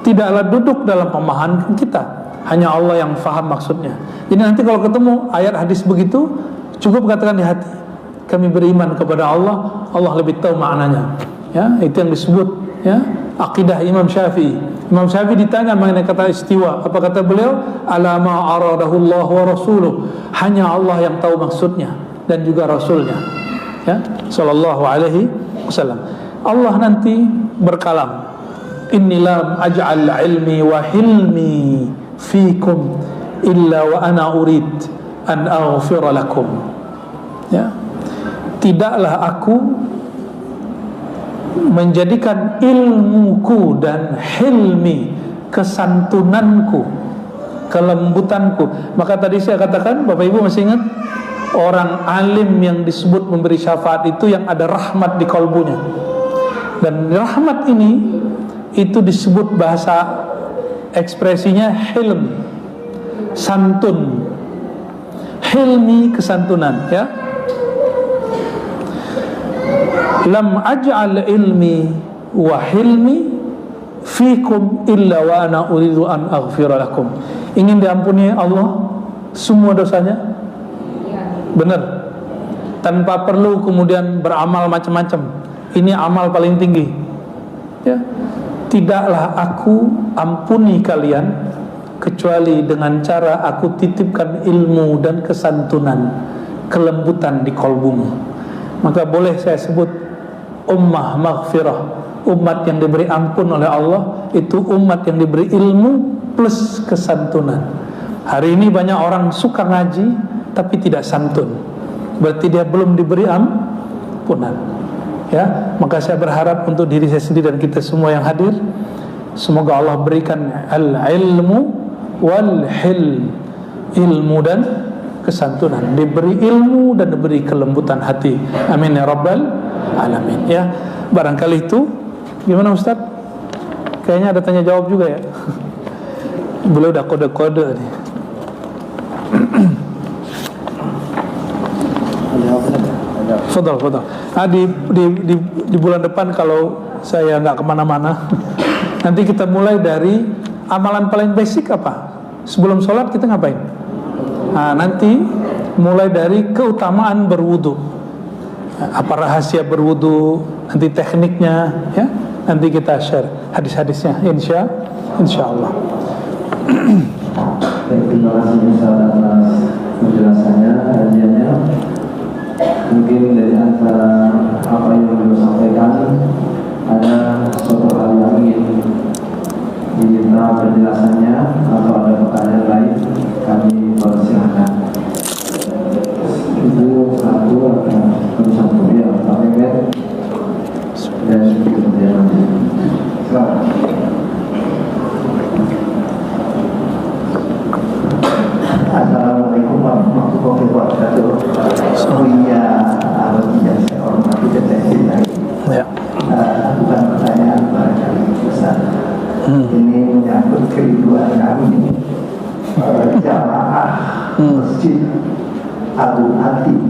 Speaker 1: tidaklah duduk dalam pemahaman kita. Hanya Allah yang faham maksudnya. Jadi nanti kalau ketemu ayat hadis begitu, cukup katakan di hati, kami beriman kepada Allah, Allah lebih tahu maknanya. Ya, itu yang disebut ya akidah Imam Syafi'i. Imam Syafi'i ditanya mengenai kata istiwa, apa kata beliau? Alama aradahullah wa rasuluh. Hanya Allah yang tahu maksudnya dan juga Rasulnya. Ya, sallallahu alaihi wasallam. Allah nanti berkalam, Inni lam aj'al ilmi wa hilmi fikum illa wa ana urid an aghfira lakum. Ya. Tidaklah aku menjadikan ilmuku dan hilmi, kesantunanku, kelembutanku. Maka tadi saya katakan, Bapak Ibu masih ingat, orang alim yang disebut memberi syafaat itu yang ada rahmat di kalbunya. Dan rahmat ini itu disebut bahasa ekspresinya hilm, santun. Hilmi, kesantunan, ya. Lam aj'al ilmi wa hilmi fikum illa wa ana uridu an aghfira lakum. Ingin diampuni Allah semua dosanya? Benar. Tanpa perlu kemudian beramal macam-macam. Ini amal paling tinggi. Ya. Tidaklah aku ampuni kalian kecuali dengan cara aku titipkan ilmu dan kesantunan, kelembutan di kalbumu. Maka boleh saya sebut ummah maghfirah, umat yang diberi ampun oleh Allah, itu umat yang diberi ilmu plus kesantunan. Hari ini banyak orang suka ngaji tapi tidak santun, berarti dia belum diberi ampunan. Ya, maka saya berharap untuk diri saya sendiri dan kita semua yang hadir, semoga Allah berikan al-ilmu wal hilm, ilmu dan kesantunan, diberi ilmu dan diberi kelembutan hati. Amin ya rabbal alamin. Ya, barangkali itu. Gimana Ustaz? Kayaknya ada tanya jawab juga ya. Beliau udah kode-kode nih. Fadal. Di bulan depan kalau saya nggak kemana-mana, nanti kita mulai dari amalan paling basic apa? Sebelum sholat kita ngapain? Nah, nanti mulai dari keutamaan berwudu, apa rahasia berwudu, nanti tekniknya, ya. Nanti kita share hadis-hadisnya, insya Allah.
Speaker 2: Terima kasih atas penjelasannya, kajiannya. Mungkin dari antara apa yang beliau sampaikan ada suatu hal yang ingin diminta penjelasannya atau ada pertanyaan lain, kami persilahkan. Itu satu atau satu ya, Pak Mehmet dan kemudian silakan. Assalamualaikum warahmatullahi wabarakatuh. Iya, yang saya hormati dan saya cintai.
Speaker 1: Ya.
Speaker 2: Bukan pertanyaan barangkali besar. Ini menyangkut kerinduan kami jamaah Masjid Abu Hatim.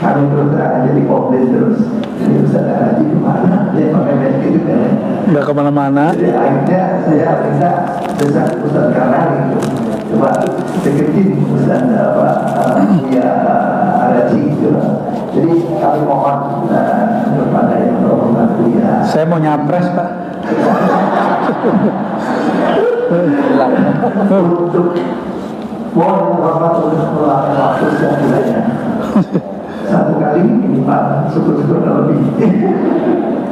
Speaker 2: Kami terus terang jadi komplain terus. Jadi Ustaz Haji kemana? Dia pakai bed gitu kan?
Speaker 1: Nggak kemana-mana.
Speaker 2: Jadi akhirnya saya minta besar Ustaz Karang itu. Coba deketin Ustaz Buya Araji gitu. Jadi kami mohon kepada yang berhormat Buya. Saya mau nyapres Pak. Untuk mohon hormat untuk meluangkan waktu setidaknya. Satu kali ini Pak, syukur-syukur lebih.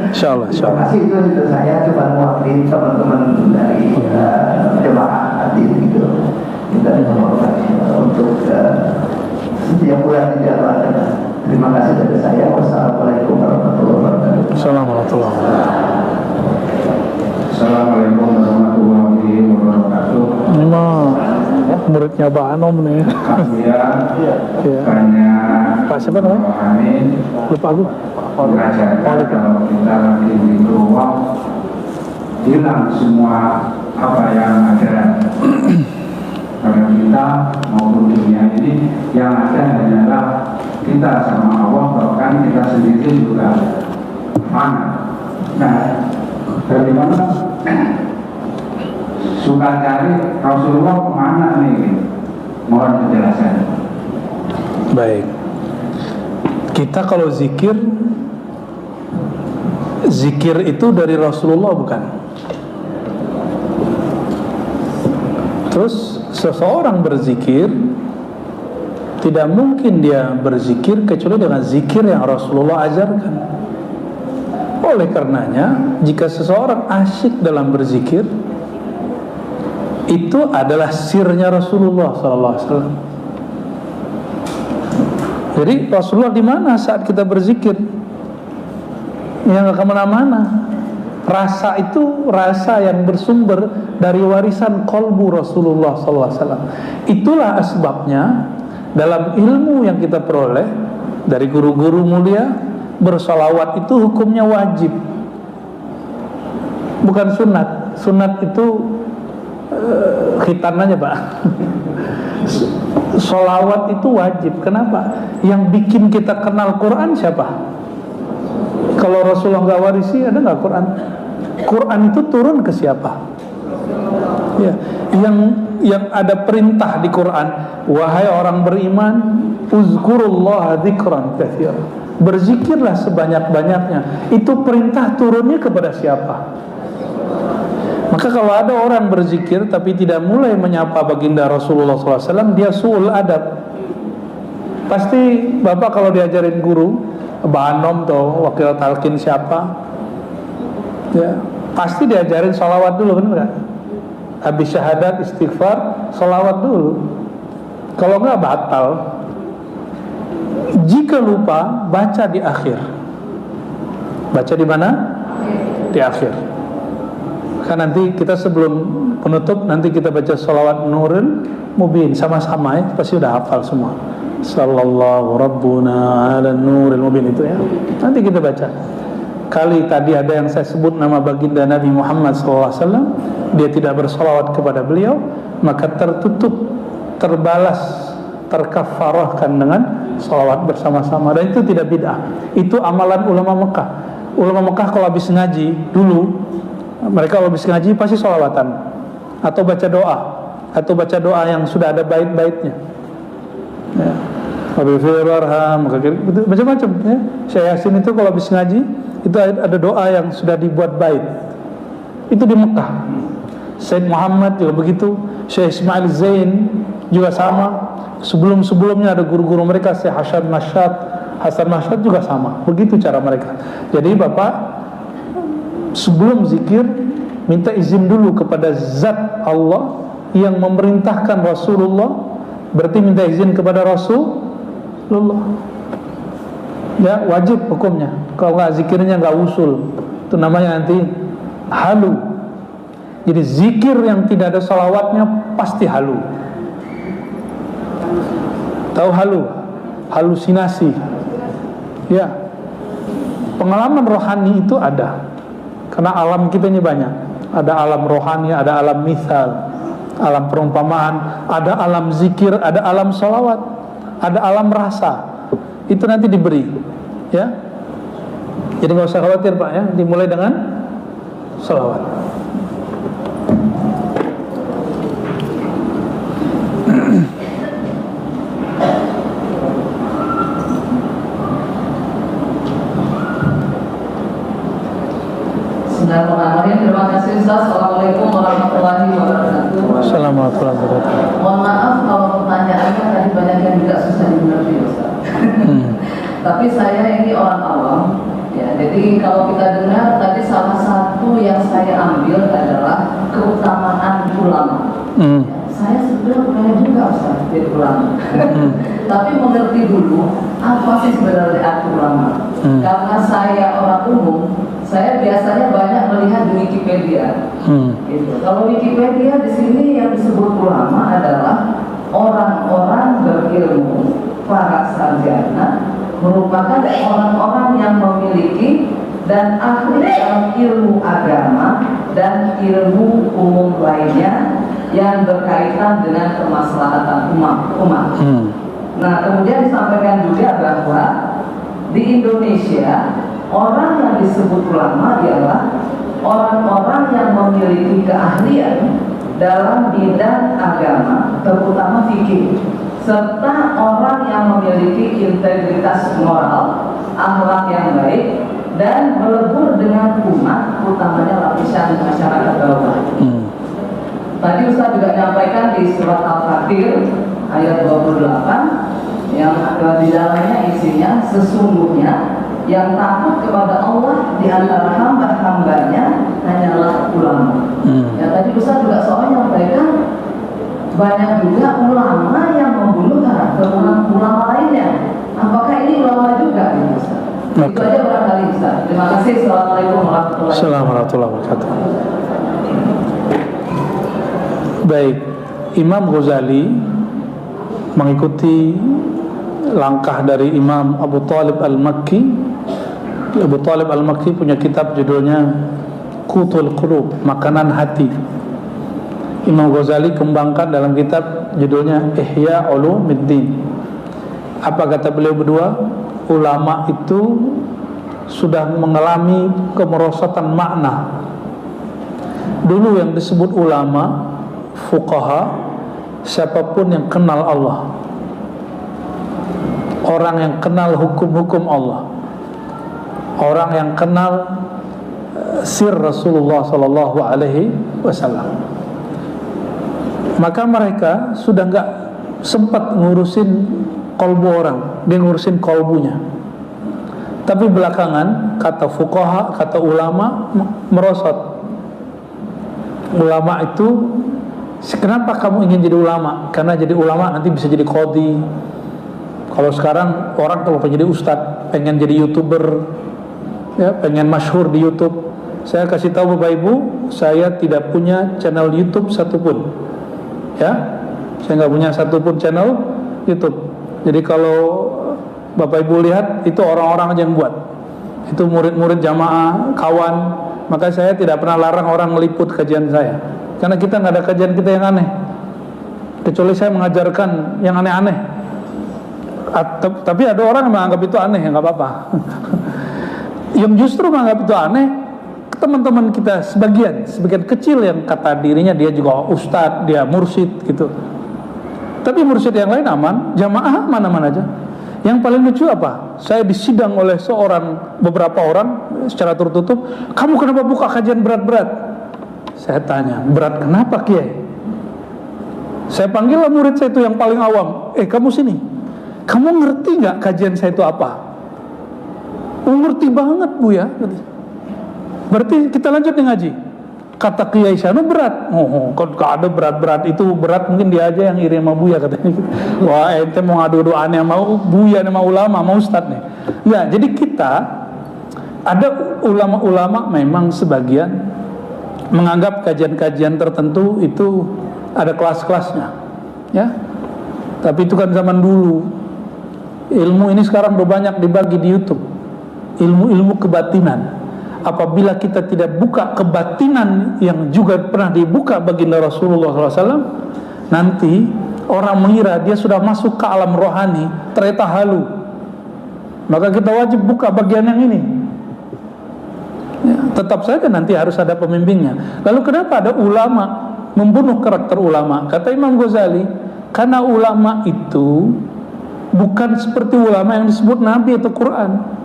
Speaker 1: Insyaallah.
Speaker 2: Terima kasih, itu saya cuma mewakili teman-teman dari jemaah hati gitu. Minta dihormat untuk setiap bulan dijalankan. Terima kasih dari saya. Wassalamualaikum warahmatullahi wabarakatuh.
Speaker 1: Assalamualaikum
Speaker 3: warahmatullahi wabarakatuh.
Speaker 1: Ini mah muridnya Pak Anom nih.
Speaker 3: Kasihan, banyak
Speaker 1: Pak siapa namanya? Lupa aku.
Speaker 3: Mengajarkan kalau kita lagi di ruang hilang semua apa yang ada pada kita maupun dunia ini, yang ada hanyalah kita sama Allah, bahkan kita sendiri juga mana. Nah, dari mana suka cari Rasulullah kemana nih? Mohon penjelasan.
Speaker 1: Baik. Kita kalau zikir itu dari Rasulullah bukan? Terus seseorang berzikir tidak mungkin dia berzikir kecuali dengan zikir yang Rasulullah ajarkan. Oleh karenanya, jika seseorang asyik dalam berzikir, itu adalah sirnya Rasulullah SAW. Jadi Rasulullah di mana saat kita berzikir? Yang kemana-mana. Rasa itu rasa yang bersumber dari warisan kolbu Rasulullah SAW. Itulah asbabnya dalam ilmu yang kita peroleh dari guru-guru mulia, bersolawat itu hukumnya wajib, bukan sunat. Sunat itu khitan aja Pak. Solawat itu wajib. Kenapa? Yang bikin kita kenal Quran siapa? Kalau Rasulullah nggak warisi, ada nggak Quran? Quran itu turun ke siapa? Ya, yang ada perintah di Quran, wahai orang beriman, uzkurullaha dzikran katsira. Berzikirlah sebanyak-banyaknya. Itu perintah turunnya kepada siapa? Maka kalau ada orang berzikir tapi tidak mulai menyapa baginda Rasulullah SAW, dia su'ul adab. Pasti Bapak kalau diajarin guru, Banom atau wakil talqin siapa, ya pasti diajarin sholawat dulu, benar nggak? Habis syahadat istighfar, sholawat dulu. Kalau nggak batal. Jika lupa, baca di akhir. Baca di mana? Di akhir. Kan nanti kita sebelum penutup, nanti kita baca sholawat Nurul Mubin sama-sama ya, pasti udah hafal semua. Sallallahu Rabbuna ala Nuril Mubin itu ya. Nanti kita baca. Kali tadi ada yang saya sebut nama baginda Nabi Muhammad SAW, dia tidak bersolawat kepada beliau, maka tertutup, terbalas, terkafarahkan dengan solawat bersama-sama. Dan itu tidak bid'ah. Itu amalan ulama Mekah. Ulama Mekah kalau habis ngaji dulu, mereka kalau habis ngaji pasti solawatan, atau baca doa, yang sudah ada bait-baitnya. Ya. Macam-macam ya. Syekh Yasin itu kalau habis ngaji itu ada doa yang sudah dibuat bait. Itu di Mekah. Syekh Muhammad juga begitu, Syekh Ismail Zain juga sama. Sebelum-sebelumnya ada guru-guru mereka, Syekh Hasan Masyad juga sama. Begitu cara mereka. Jadi Bapak sebelum zikir minta izin dulu kepada Zat Allah yang memerintahkan Rasulullah. Berarti minta izin kepada Rasulullah. Ya wajib hukumnya. Kalau nggak zikirnya nggak usul, itu namanya nanti halu. Jadi zikir yang tidak ada salawatnya pasti halu. Tahu halu? Halusinasi. Ya. Pengalaman rohani itu ada. Karena alam kita ini banyak. Ada alam rohani, ada alam misal, alam perumpamaan, ada alam zikir, ada alam salawat, ada alam rasa. Itu nanti diberi, ya. Jadi nggak usah khawatir Pak ya. Dimulai dengan salawat.
Speaker 4: Bismillahirrahmanirrahim. Terima kasih Ustaz. Assalamualaikum warahmatullahi wabarakatuh.
Speaker 1: Assalamualaikum warahmatullahi wabarakatuh.
Speaker 4: Mohon maaf kalau pertanyaannya tadi banyak yang juga susah dimengerti Ustaz. Tapi saya ini orang awam. Ya, jadi kalau kita dengar tadi salah satu yang saya ambil adalah keutamaan ulama. Saya sebenarnya pengen juga Ustaz jadi ulama. Tapi mengerti dulu apa sih sebenarnya arti ulama. Karena saya orang umum, saya biasanya banyak melihat di Wikipedia. Gitu. Kalau Wikipedia di sini yang disebut ulama adalah orang-orang berilmu para sarjana merupakan orang-orang yang memiliki dan ahli dalam ilmu agama dan ilmu umum lainnya yang berkaitan dengan kemaslahatan umat. Nah, kemudian disampaikan juga bahwa di Indonesia orang yang disebut ulama ialah orang-orang yang memiliki keahlian dalam bidang agama, terutama fikih, serta orang yang memiliki integritas moral, akhlak yang baik, dan melebur dengan umat, utamanya lapisan masyarakat bawah. Tadi Ustaz juga menyampaikan di surat Al-Fatir ayat 28 yang di dalamnya isinya sesungguhnya yang takut kepada Allah di antara hamba-hambanya hanyalah ulama. Ya, tadi Ustaz juga soalnya menyampaikan banyak juga ulama yang membunuh karakter ulama lainnya. Apakah ini ulama juga, Ustaz? Itu aja barangkali, Ustaz. Terima kasih. Assalamualaikum warahmatullahi wabarakatuh.
Speaker 1: Baik, Imam Ghazali mengikuti langkah dari Imam Abu Talib Al-Makki. Abu Talib Al-Makki punya kitab judulnya Qutul Qulub, makanan hati. Imam Ghazali kembangkan dalam kitab judulnya Ihya Ulumuddin. Apa kata beliau berdua? Ulama itu sudah mengalami kemerosotan makna. Dulu yang disebut ulama, fuqaha, siapapun yang kenal Allah, orang yang kenal hukum-hukum Allah, orang yang kenal sir Rasulullah sallallahu alaihi wasallam, maka mereka sudah enggak sempat ngurusin kolbu orang, dia ngurusin kolbunya. Tapi belakangan kata fuqaha, kata ulama merosot. Ulama itu, kenapa kamu ingin jadi ulama? Karena jadi ulama nanti bisa jadi qadhi. Kalau sekarang orang kalau pengen jadi ustadz, pengen jadi YouTuber, ya, pengen masyhur di YouTube. Saya kasih tahu Bapak Ibu, saya tidak punya channel YouTube satupun. Ya, saya nggak punya satupun channel YouTube. Jadi kalau Bapak Ibu lihat, itu orang-orang aja yang buat. Itu murid-murid jamaah, kawan. Maka saya tidak pernah larang orang meliput kajian saya, karena kita nggak ada kajian kita yang aneh, kecuali saya mengajarkan yang aneh-aneh. Tapi ada orang yang menganggap itu aneh, ya nggak apa-apa. Yang justru menganggap itu aneh, teman-teman kita sebagian kecil yang kata dirinya dia juga ustadz, dia mursyid gitu. Tapi mursyid yang lain aman, jamaah mana-mana aja. Yang paling lucu apa? Saya disidang oleh beberapa orang secara tertutup. Kamu kenapa buka kajian berat-berat? Saya tanya, berat kenapa Kiai? Saya panggillah murid saya itu yang paling awam. Kamu sini. Kamu ngerti nggak kajian saya itu apa? Oh, ngerti banget Bu ya. Berarti kita lanjut nih ngaji. Kata Kiai Syanu berat. Kalau ada berat-berat itu berat, mungkin dia aja yang iri sama Buya katanya. Wah, ente mau ngadu-ngadu aneh mau Buya sama ulama, mau ustadz nih. Enggak, jadi kita ada ulama-ulama memang sebagian menganggap kajian-kajian tertentu itu ada kelas-kelasnya. Ya. Tapi itu kan zaman dulu. Ilmu ini sekarang udah banyak dibagi di YouTube. Ilmu-ilmu kebatinan. Apabila kita tidak buka kebatinan yang juga pernah dibuka baginda Rasulullah SAW, nanti orang mengira dia sudah masuk ke alam rohani, ternyata halu. Maka kita wajib buka bagian yang ini. Ya, tetap saja nanti harus ada pembimbingnya. Lalu kenapa ada ulama membunuh karakter ulama? Kata Imam Ghazali, karena ulama itu bukan seperti ulama yang disebut Nabi atau Quran.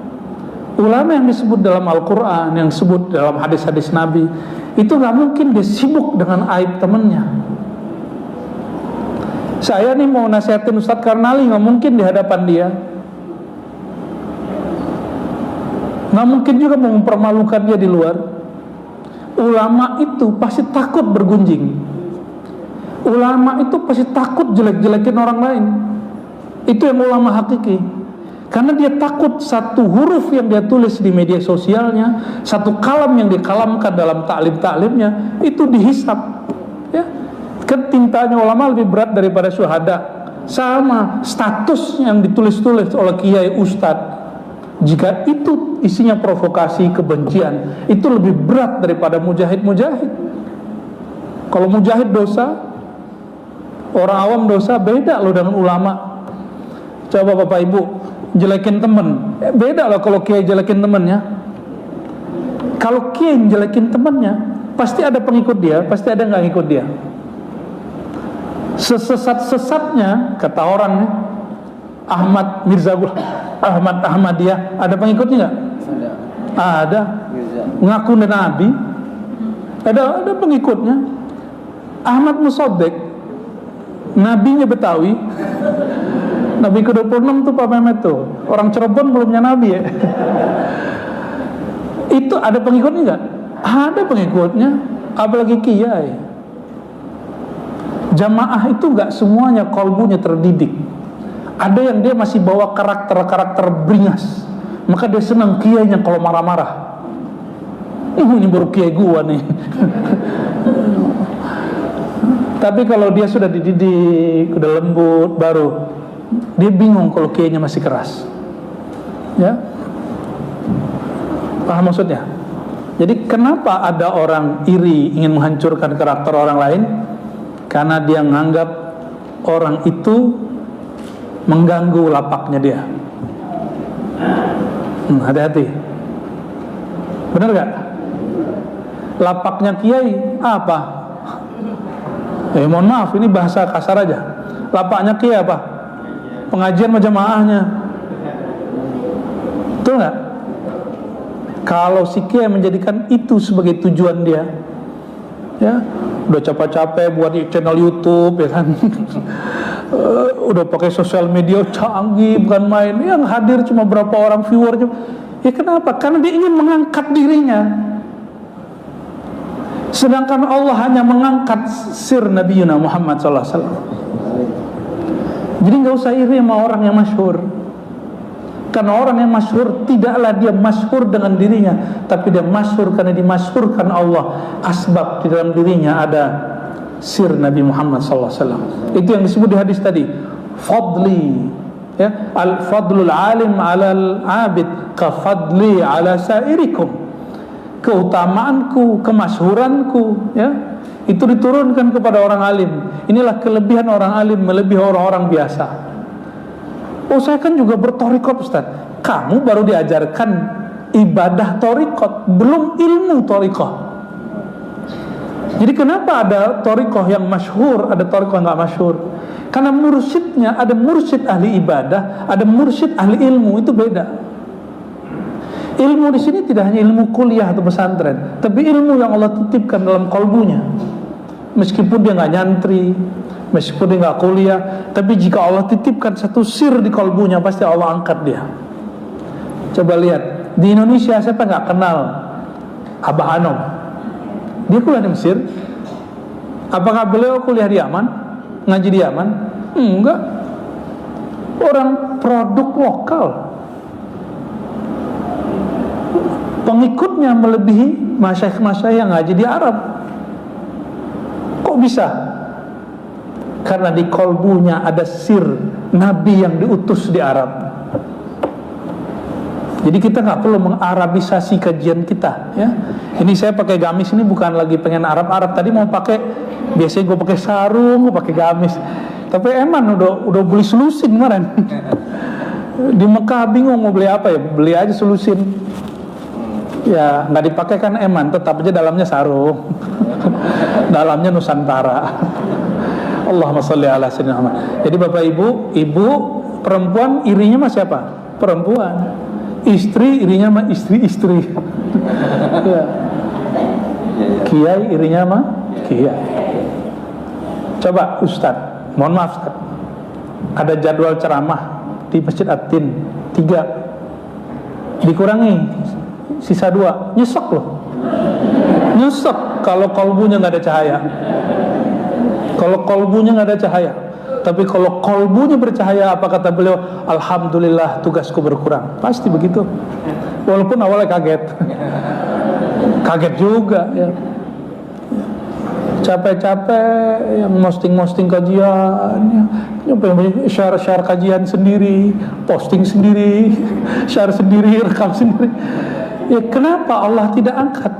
Speaker 1: Ulama yang disebut dalam Al-Quran, yang disebut dalam hadis-hadis Nabi, itu gak mungkin dia sibuk dengan aib temennya. Saya nih mau nasihatin Ustadz Karnali, gak mungkin di hadapan dia. Gak mungkin juga mau mempermalukan dia di luar. Ulama itu pasti takut bergunjing. Ulama itu pasti takut jelek-jelekin orang lain. Itu yang ulama hakiki. Karena dia takut satu huruf yang dia tulis di media sosialnya, satu kalam yang dikalamkan dalam taklim-taklimnya, itu dihisap. Ya, kan tintanya ulama lebih berat daripada syuhada. Sama status yang ditulis-tulis oleh kiai ustadz, jika itu isinya provokasi kebencian, itu lebih berat daripada mujahid-mujahid. Kalau mujahid dosa, orang awam dosa, beda loh dengan ulama. Coba Bapak Ibu jelekin temen, beda loh kalau kiai jelekin temennya. Kalau kiai jelekin temennya, pasti ada pengikut dia, pasti ada nggak ngikut dia. Sesesat-sesatnya, kata orangnya, Ahmad Ahmadiyah, ada pengikutnya nggak? Ada. Ngaku Nabi, ada pengikutnya. Ahmad Musoddek, nabinya Betawi, Nabi ke-26 tuh Pak Mehmet tuh, orang Cirebon belumnya Nabi ya. Itu ada pengikutnya nggak? Ada pengikutnya, apalagi kiai. Jamaah itu nggak semuanya kolbunya terdidik. Ada yang dia masih bawa karakter beringas, maka dia senang kiainya kalau marah-marah. Ini baru kiai gua nih. Tapi kalau dia sudah dididik, udah lembut, baru dia bingung kalau kiainya masih keras. Ya, paham maksudnya? Jadi kenapa ada orang iri ingin menghancurkan karakter orang lain? Karena dia menganggap orang itu mengganggu lapaknya dia. Hati-hati. Benar gak? Lapaknya kiai apa? Mohon maaf, ini bahasa kasar aja. Lapaknya kiai apa? Pengajian jamaahnya. Betul gak? Kalau si kiai menjadikan itu sebagai tujuan dia, ya, udah capek-capek buat channel YouTube, ya kan, udah pakai sosial media canggih, bukan main, yang hadir cuma berapa orang viewer, ya kenapa? Karena dia ingin mengangkat dirinya, sedangkan Allah hanya mengangkat sir Nabi Muhammad SAW. Jadi nggak usah iri sama orang yang masyhur, karena orang yang masyhur tidaklah dia masyhur dengan dirinya, tapi dia masyhur karena dimasyhurkan Allah. Asbab di dalam dirinya ada sir Nabi Muhammad SAW. Itu yang disebut di hadis tadi, fadli, ya, al fadlul alim alal abid ka fadli ala sairikum. Keutamaanku, kemasyhuranku, ya, itu diturunkan kepada orang alim. Inilah kelebihan orang alim melebihi orang-orang biasa. Oh, saya kan juga bertorikot, Ustaz. Kamu baru diajarkan ibadah torikot, belum ilmu torikoh. Jadi kenapa ada torikoh yang masyhur, ada torikoh yang gak masyhur? Karena mursyidnya, ada mursyid ahli ibadah, ada mursyid ahli ilmu, itu beda. Ilmu di sini tidak hanya ilmu kuliah atau pesantren, tapi ilmu yang Allah titipkan dalam kalbunya. Meskipun dia nggak nyantri, meskipun dia nggak kuliah, tapi jika Allah titipkan satu sir di kalbunya, pasti Allah angkat dia. Coba lihat di Indonesia, siapa nggak kenal Abah Anom? Dia kuliah di Mesir. Apakah beliau kuliah di Yaman, ngaji di Yaman? Enggak. Orang produk lokal. Pengikutnya melebihi masyayikh-masyayikh yang ngaji di Arab. Kok bisa? Karena di kolbunya ada sir Nabi yang diutus di Arab. Jadi kita nggak perlu mengarabisasi kajian kita, ya. Ini saya pakai gamis ini bukan lagi pengen Arab-Arab. Tadi mau pakai, biasanya gue pakai sarung, gue pakai gamis. Tapi eman udah beli selusin kemarin. Di Mekah bingung mau beli apa ya, beli aja selusin. Ya nggak dipakai kan eman, tetap aja dalamnya sarung. Dalamnya Nusantara. Allahumma sholli ala sayyidina Muhammad. Jadi Bapak Ibu perempuan irinya mah siapa? Perempuan. Istri irinya mah istri-istri. Ya. Kiai irinya mah kiai. Coba Ustadz, mohon maaf Ustadz, ada jadwal ceramah di Masjid At-Tin 3, dikurangi sisa 2, nyesek loh. Nyesek kalau kolbunya nggak ada cahaya. Kalau kolbunya nggak ada cahaya. Tapi kalau kolbunya bercahaya, apa kata beliau? Alhamdulillah, tugasku berkurang. Pasti begitu. Walaupun awalnya kaget. Kaget juga ya. Capek-capek yang posting kajian ya. share kajian sendiri, posting sendiri, share sendiri, rekam sendiri. Ya kenapa Allah tidak angkat?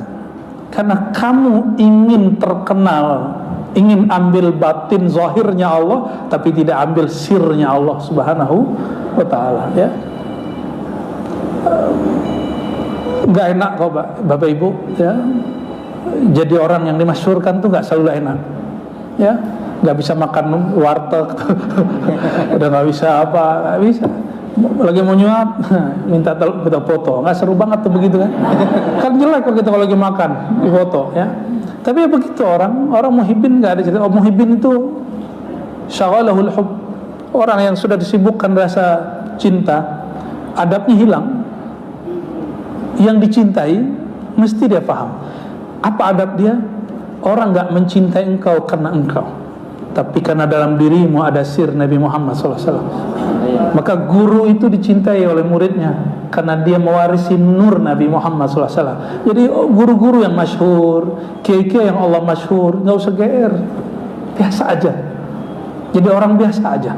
Speaker 1: Karena kamu ingin terkenal, ingin ambil batin zahirnya Allah, tapi tidak ambil sirnya Allah Subhanahu wa ta'ala, ya. Nggak enak kok Bapak Ibu, ya. Jadi orang yang dimasyhurkan tuh nggak selalu enak, ya. Nggak bisa makan warteg, udah nggak bisa apa, nggak bisa. Lagi mau nyuap, minta foto, nggak seru banget tuh begitu kan? Kan jelek kalau kita kalau lagi makan di foto, ya. Tapi ya begitu orang muhibbin nggak ada cerita. Oh, muhibbin itu syaghalahul hub, orang yang sudah disibukkan rasa cinta, adabnya hilang. Yang dicintai mesti dia paham apa adab dia. Orang nggak mencintai engkau karena engkau, tapi karena dalam dirimu ada sir Nabi Muhammad SAW. Maka guru itu dicintai oleh muridnya karena dia mewarisi nur Nabi Muhammad SAW. Jadi guru-guru yang masyhur, kiai-kiai yang Allah masyhur, nggak usah GR, biasa aja. Jadi orang biasa aja.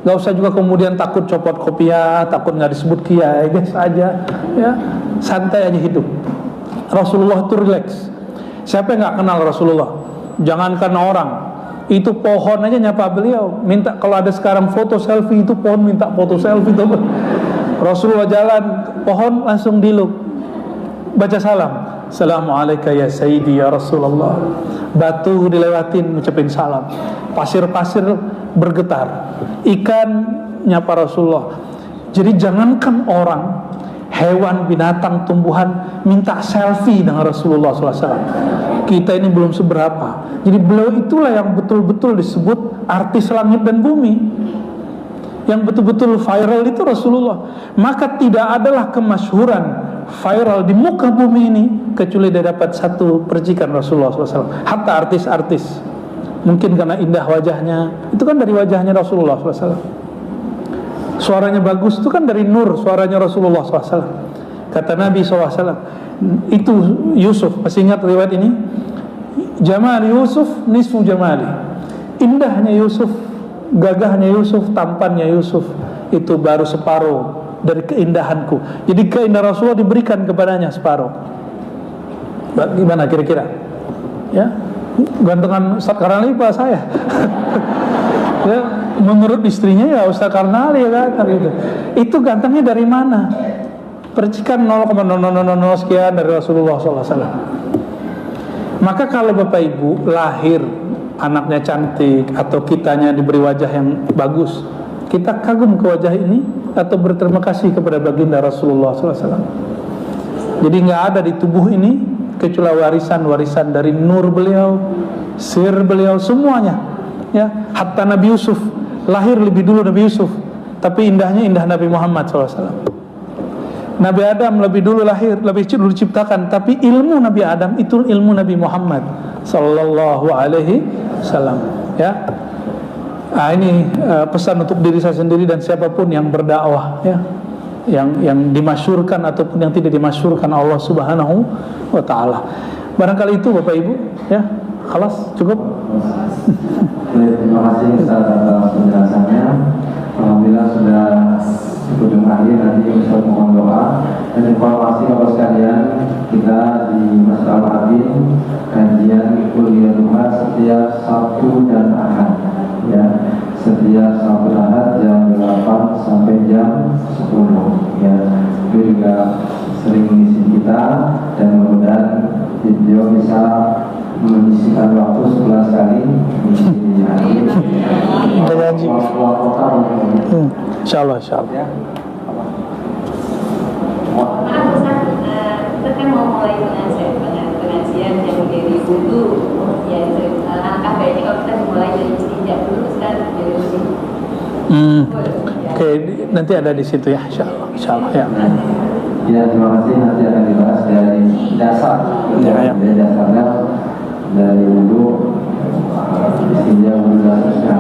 Speaker 1: Nggak usah juga kemudian takut copot kopiah, takut nggak disebut kiai, biasa aja, ya. Santai aja hidup. Rasulullah itu relax. Siapa yang nggak kenal Rasulullah? Jangankan orang, itu pohon aja nyapa beliau, minta kalau ada sekarang foto selfie, itu pohon minta foto selfie tuh. Rasulullah jalan, pohon langsung diluk, baca salam, Assalamualaikum ya Sayyidi ya Rasulullah. Batu dilewatin, ngucapin salam. Pasir-pasir bergetar, ikan nyapa Rasulullah. Jadi jangankan orang, hewan, binatang, tumbuhan minta selfie dengan Rasulullah SAW. Kita ini belum seberapa. Jadi beliau itulah yang betul-betul disebut artis langit dan bumi. Yang betul-betul viral itu Rasulullah. Maka tidak adalah kemasyhuran viral di muka bumi ini kecuali dia dapat satu percikan Rasulullah SAW. Hatta artis-artis, mungkin karena indah wajahnya, itu kan dari wajahnya Rasulullah SAW. Suaranya bagus itu kan dari nur suaranya Rasulullah SAW. Kata Nabi SAW, itu Yusuf, masih ingat riwayat ini? Jamal Yusuf nisfu jamali. Indahnya Yusuf, gagahnya Yusuf, tampannya Yusuf itu baru separuh dari keindahanku. Jadi keindahan Rasulullah diberikan kepadanya separuh. Gimana kira-kira? Ya, gantengan Ustaz Karnali saya. Ya, menurut istrinya ya Ustaz Karnali ya kan gitu. Itu gantengnya dari mana? Percikan 0,0000 sekian dari Rasulullah SAW. Maka kalau Bapak Ibu lahir anaknya cantik atau kitanya diberi wajah yang bagus, kita kagum ke wajah ini atau berterima kasih kepada baginda Rasulullah SAW. Jadi nggak ada di tubuh ini kecuali warisan-warisan dari nur beliau, sir beliau, semuanya. Ya, hatta Nabi Yusuf lahir lebih dulu Nabi Yusuf, tapi indahnya indah Nabi Muhammad SAW. Nabi Adam lebih dulu lahir, lebih dulu diciptakan, tapi ilmu Nabi Adam itu ilmu Nabi Muhammad Sallallahu Alaihi Wasallam. Ya, ini pesan untuk diri saya sendiri dan siapapun yang berdakwah, ya, yang dimasyhurkan ataupun yang tidak dimasyhurkan Allah Subhanahu Wa Taala. Barangkali itu Bapak Ibu, ya. Khalas, cukup.
Speaker 3: Terima kasih atas penjelasannya. Alhamdulillah sudah cukup akhir. Nanti Ustaz mohon doa dan informasi Bapak sekalian, kita di Masjid Al-Habib kajian kuliah Jumat setiap Sabtu dan Ahad, ya, setiap Sabtu dan Ahad jam 8 sampai jam 10, ya. Itu juga sering mengisi kita dan mudah-mudahan video bisa menyisikan waktu 11 kali di hari
Speaker 1: Insyaallah.
Speaker 5: Kita kan mau mulai pengajian yang dari dulu, ya, langkah baiknya kalau kita mulai dari sejak dulu sekarang dari sini.
Speaker 1: Oke, nanti ada di situ ya, insyaallah ya.
Speaker 3: Ya, terima kasih. Nanti akan dibahas dari dasar,
Speaker 1: ya.
Speaker 3: Dari dasarnya, dari dulu hingga dasarnya.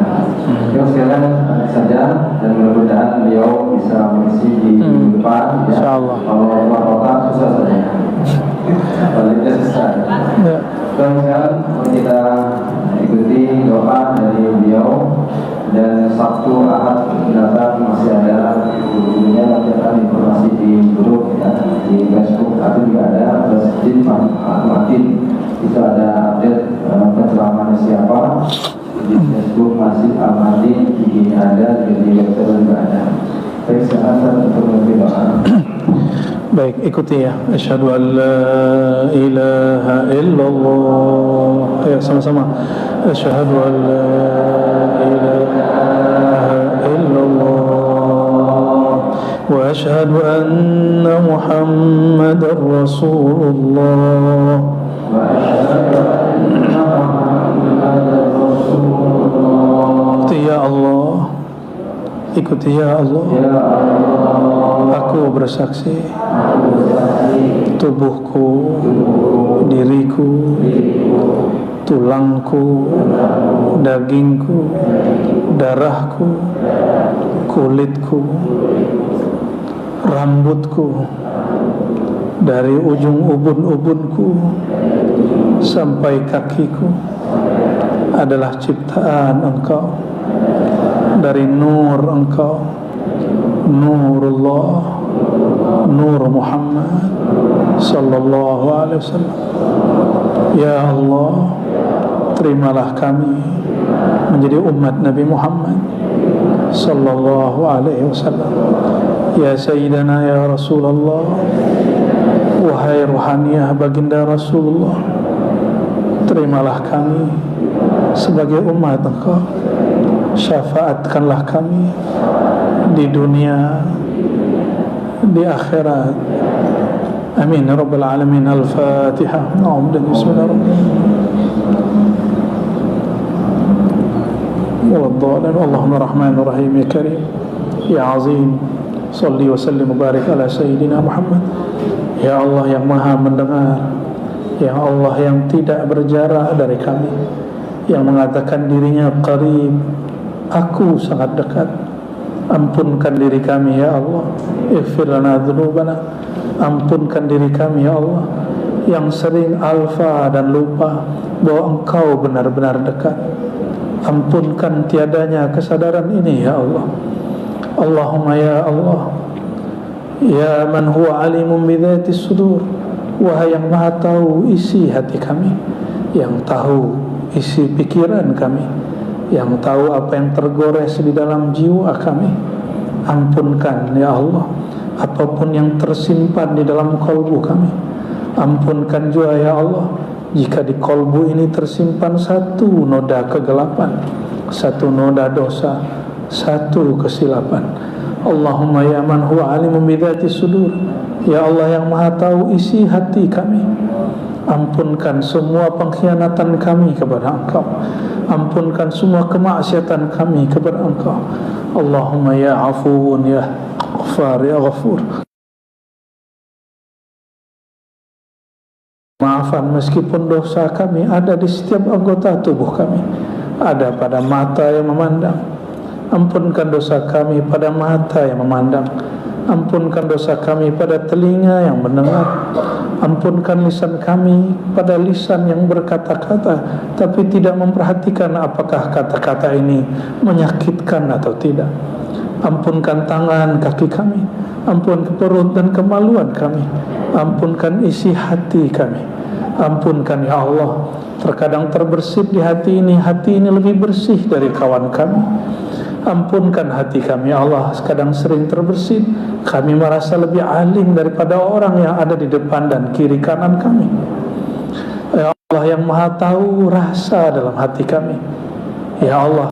Speaker 3: Yuk sekalian saja dan mudah-mudahan beliau bisa mengisi di depan. Ya.
Speaker 1: Insyaallah.
Speaker 3: Kalau keluar kota susah saja. Baliknya susah.
Speaker 1: Ya.
Speaker 3: Dan sekarang kita ikuti doa dari beliau dan Sabtu Masjid Makin itu ada update penceramahannya siapa di Facebook Masjid Al-Madin, IG ada, di website juga ada. Baik, silakan untuk lebih doa.
Speaker 1: Baik, ikuti ya. Asyhadu an la ilaha illallah. Ayo sama-sama. Asyhadu an la ilaha illallah wa asyhadu anna Muhammadar Rasulullah.
Speaker 3: Wa asyhadu anna Muhammadar Rasulullah.
Speaker 1: Ya Allah, ikuti ya Allah.
Speaker 3: Ya Allah,
Speaker 1: aku bersaksi
Speaker 3: aku bersaksi
Speaker 1: tubuhku, diriku, tulangku, dagingku, darahku, kulitku, rambutku, dari ujung ubun-ubunku sampai kakiku adalah ciptaan Engkau, dari nur Engkau, Nurullah, Nur Muhammad sallallahu alaihi wasallam. Ya Allah, terimalah kami menjadi umat Nabi Muhammad sallallahu alaihi wasallam. Ya Sayyidana ya Rasulullah, wahai ruhaniyah baginda Rasulullah, terimalah kami sebagai umat Engkau. Syafaatkanlah kami di dunia, di akhirat. Amin ya rabbal alamin. Al-Fatihah. Bismillahirrahmanirrahim. Allahumma rahmanir rahim ya karim ya azim. Salli wa sallim wa barik ala sayyidina Muhammad. Ya Allah yang maha mendengar, ya Allah yang tidak berjarak dari kami, yang mengatakan dirinya qarib, aku sangat dekat. Ampunkan diri kami ya Allah. Ighfir lana dzunubana. Ampunkan diri kami ya Allah yang sering alfa dan lupa bahwa Engkau benar-benar dekat. Ampunkan tiadanya kesadaran ini ya Allah. Allahumma ya Allah, ya man huwa alimun bidzatis sudur, wahai yang maha tahu isi hati kami, yang tahu isi pikiran kami, yang tahu apa yang tergores di dalam jiwa kami. Ampunkan ya Allah apapun yang tersimpan di dalam kolbu kami. Ampunkan juga ya Allah jika di kolbu ini tersimpan satu noda kegelapan, satu noda dosa, satu kesilapan. Allahumma ya man huwa alimun bidzatis sudur, ya Allah yang maha tahu isi hati kami, ampunkan semua pengkhianatan kami kepada Engkau. Ampunkan semua kemaksiatan kami kepada Engkau. Allahumma ya afuun ya ghafar ya ghafur. Maafkan meskipun dosa kami ada di setiap anggota tubuh kami. Ada pada mata yang memandang, ampunkan dosa kami pada mata yang memandang. Ampunkan dosa kami pada telinga yang mendengar. Ampunkan lisan kami pada lisan yang berkata-kata tapi tidak memperhatikan apakah kata-kata ini menyakitkan atau tidak. Ampunkan tangan kaki kami, ampunkan perut dan kemaluan kami, ampunkan isi hati kami. Ampunkan ya Allah, terkadang terbersit di hati ini lebih bersih dari kawan kami. Ampunkan hati kami ya Allah, kadang sering terbersit, kami merasa lebih alim daripada orang yang ada di depan dan kiri kanan kami. Ya Allah yang maha tahu rasa dalam hati kami, ya Allah,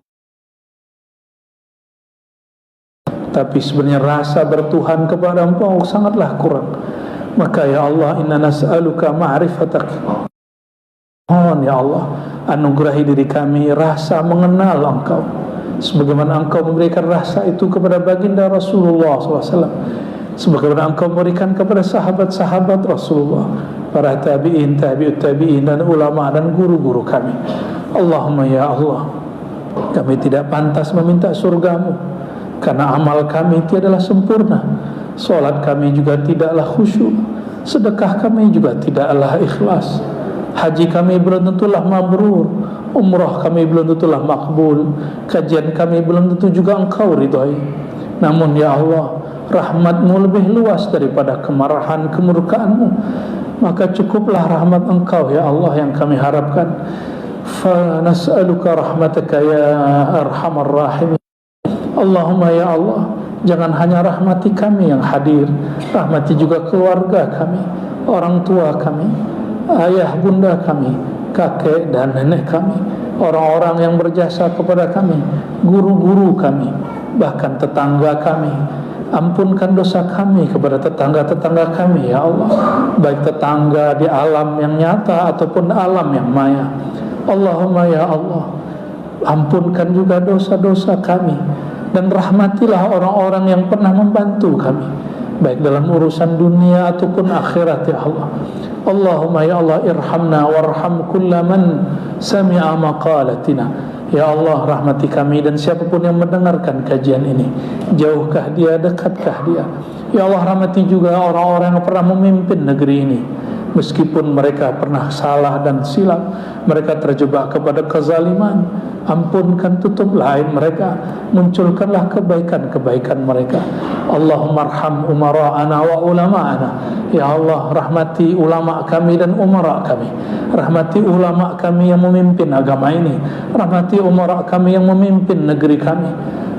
Speaker 1: tapi sebenarnya rasa bertuhan kepada Engkau sangatlah kurang. Maka ya Allah, inna nas'aluka ma'rifatak. Mohon ya Allah, anugerahi diri kami rasa mengenal Engkau, sebagaimana Engkau memberikan rasa itu kepada baginda Rasulullah SAW, sebagaimana Engkau memberikan kepada sahabat-sahabat Rasulullah, para tabi'in, tabi'ut tabi'in, dan ulama dan guru-guru kami. Allahumma ya Allah, kami tidak pantas meminta surgamu karena amal kami tiadalah sempurna. Salat kami juga tidaklah khusyuk, sedekah kami juga tidaklah ikhlas, haji kami belum tentulah mabrur, umrah kami belum tentulah makbul, kajian kami belum tentu juga Engkau ridhai. Namun ya Allah, rahmat-Mu lebih luas daripada kemarahan, kemurkaan-Mu. Maka cukuplah rahmat Engkau ya Allah yang kami harapkan. Fa nas'aluka rahmataka ya arhamar rahimin. Allahumma ya Allah, jangan hanya rahmati kami yang hadir, rahmati juga keluarga kami, orang tua kami, ayah bunda kami, kakek dan nenek kami, orang-orang yang berjasa kepada kami, guru-guru kami, bahkan tetangga kami. Ampunkan dosa kami kepada tetangga-tetangga kami ya Allah, baik tetangga di alam yang nyata ataupun alam yang maya. Allahumma ya Allah, ampunkan juga dosa-dosa kami, dan rahmatilah orang-orang yang pernah membantu kami, baik dalam urusan dunia ataupun akhirat ya Allah. Allahumma ya Allah, irhamna warham kulla man sami'a maqalatina. Ya Allah, rahmati kami dan siapapun yang mendengarkan kajian ini, jauhkah dia, dekatkah dia. Ya Allah, rahmati juga orang-orang yang pernah memimpin negeri ini, meskipun mereka pernah salah dan silap, mereka terjebak kepada kezaliman. Ampunkan, tutuplah aib mereka, munculkanlah kebaikan-kebaikan mereka. Allahumma arham umara'ana wa ulama'ana. Ya Allah, rahmati ulama kami dan umara kami, rahmati ulama kami yang memimpin agama ini, rahmati umara kami yang memimpin negeri kami.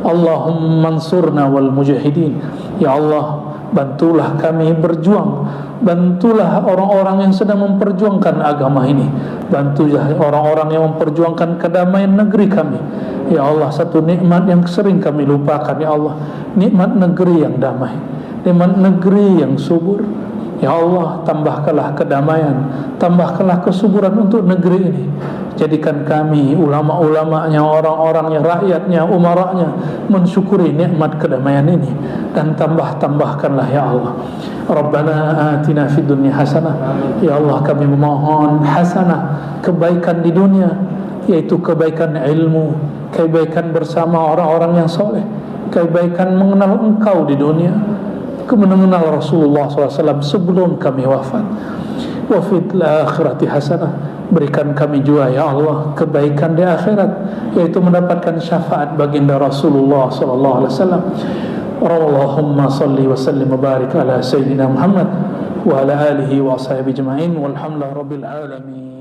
Speaker 1: Allahumma ansurna wal mujahidin. Ya Allah, bantulah kami berjuang, bantulah orang-orang yang sedang memperjuangkan agama ini, bantulah orang-orang yang memperjuangkan kedamaian negeri kami. Ya Allah, satu nikmat yang sering kami lupakan ya Allah, nikmat negeri yang damai, nikmat negeri yang subur. Ya Allah, tambahkanlah kedamaian, tambahkanlah kesuburan untuk negeri ini. Jadikan kami ulama-ulamanya, orang-orangnya, rakyatnya, umaranya mensyukuri nikmat kedamaian ini, dan tambahkanlah ya Allah. Rabbana atina fid dunya hasanah. Ya Allah, kami memohon hasanah, kebaikan di dunia, yaitu kebaikan ilmu, kebaikan bersama orang-orang yang soleh, kebaikan mengenal Engkau di dunia, mengenal Rasulullah SAW sebelum kami wafat. Wa fil akhirati hasanah, berikan kami juga ya Allah kebaikan di akhirat, yaitu mendapatkan syafaat baginda Rasulullah SAW. Allahumma salli wa sallim wa barik ala Sayyidina Muhammad wa ala alihi wa ashabihi ajma'in walhamdulillahi rabbil alamin.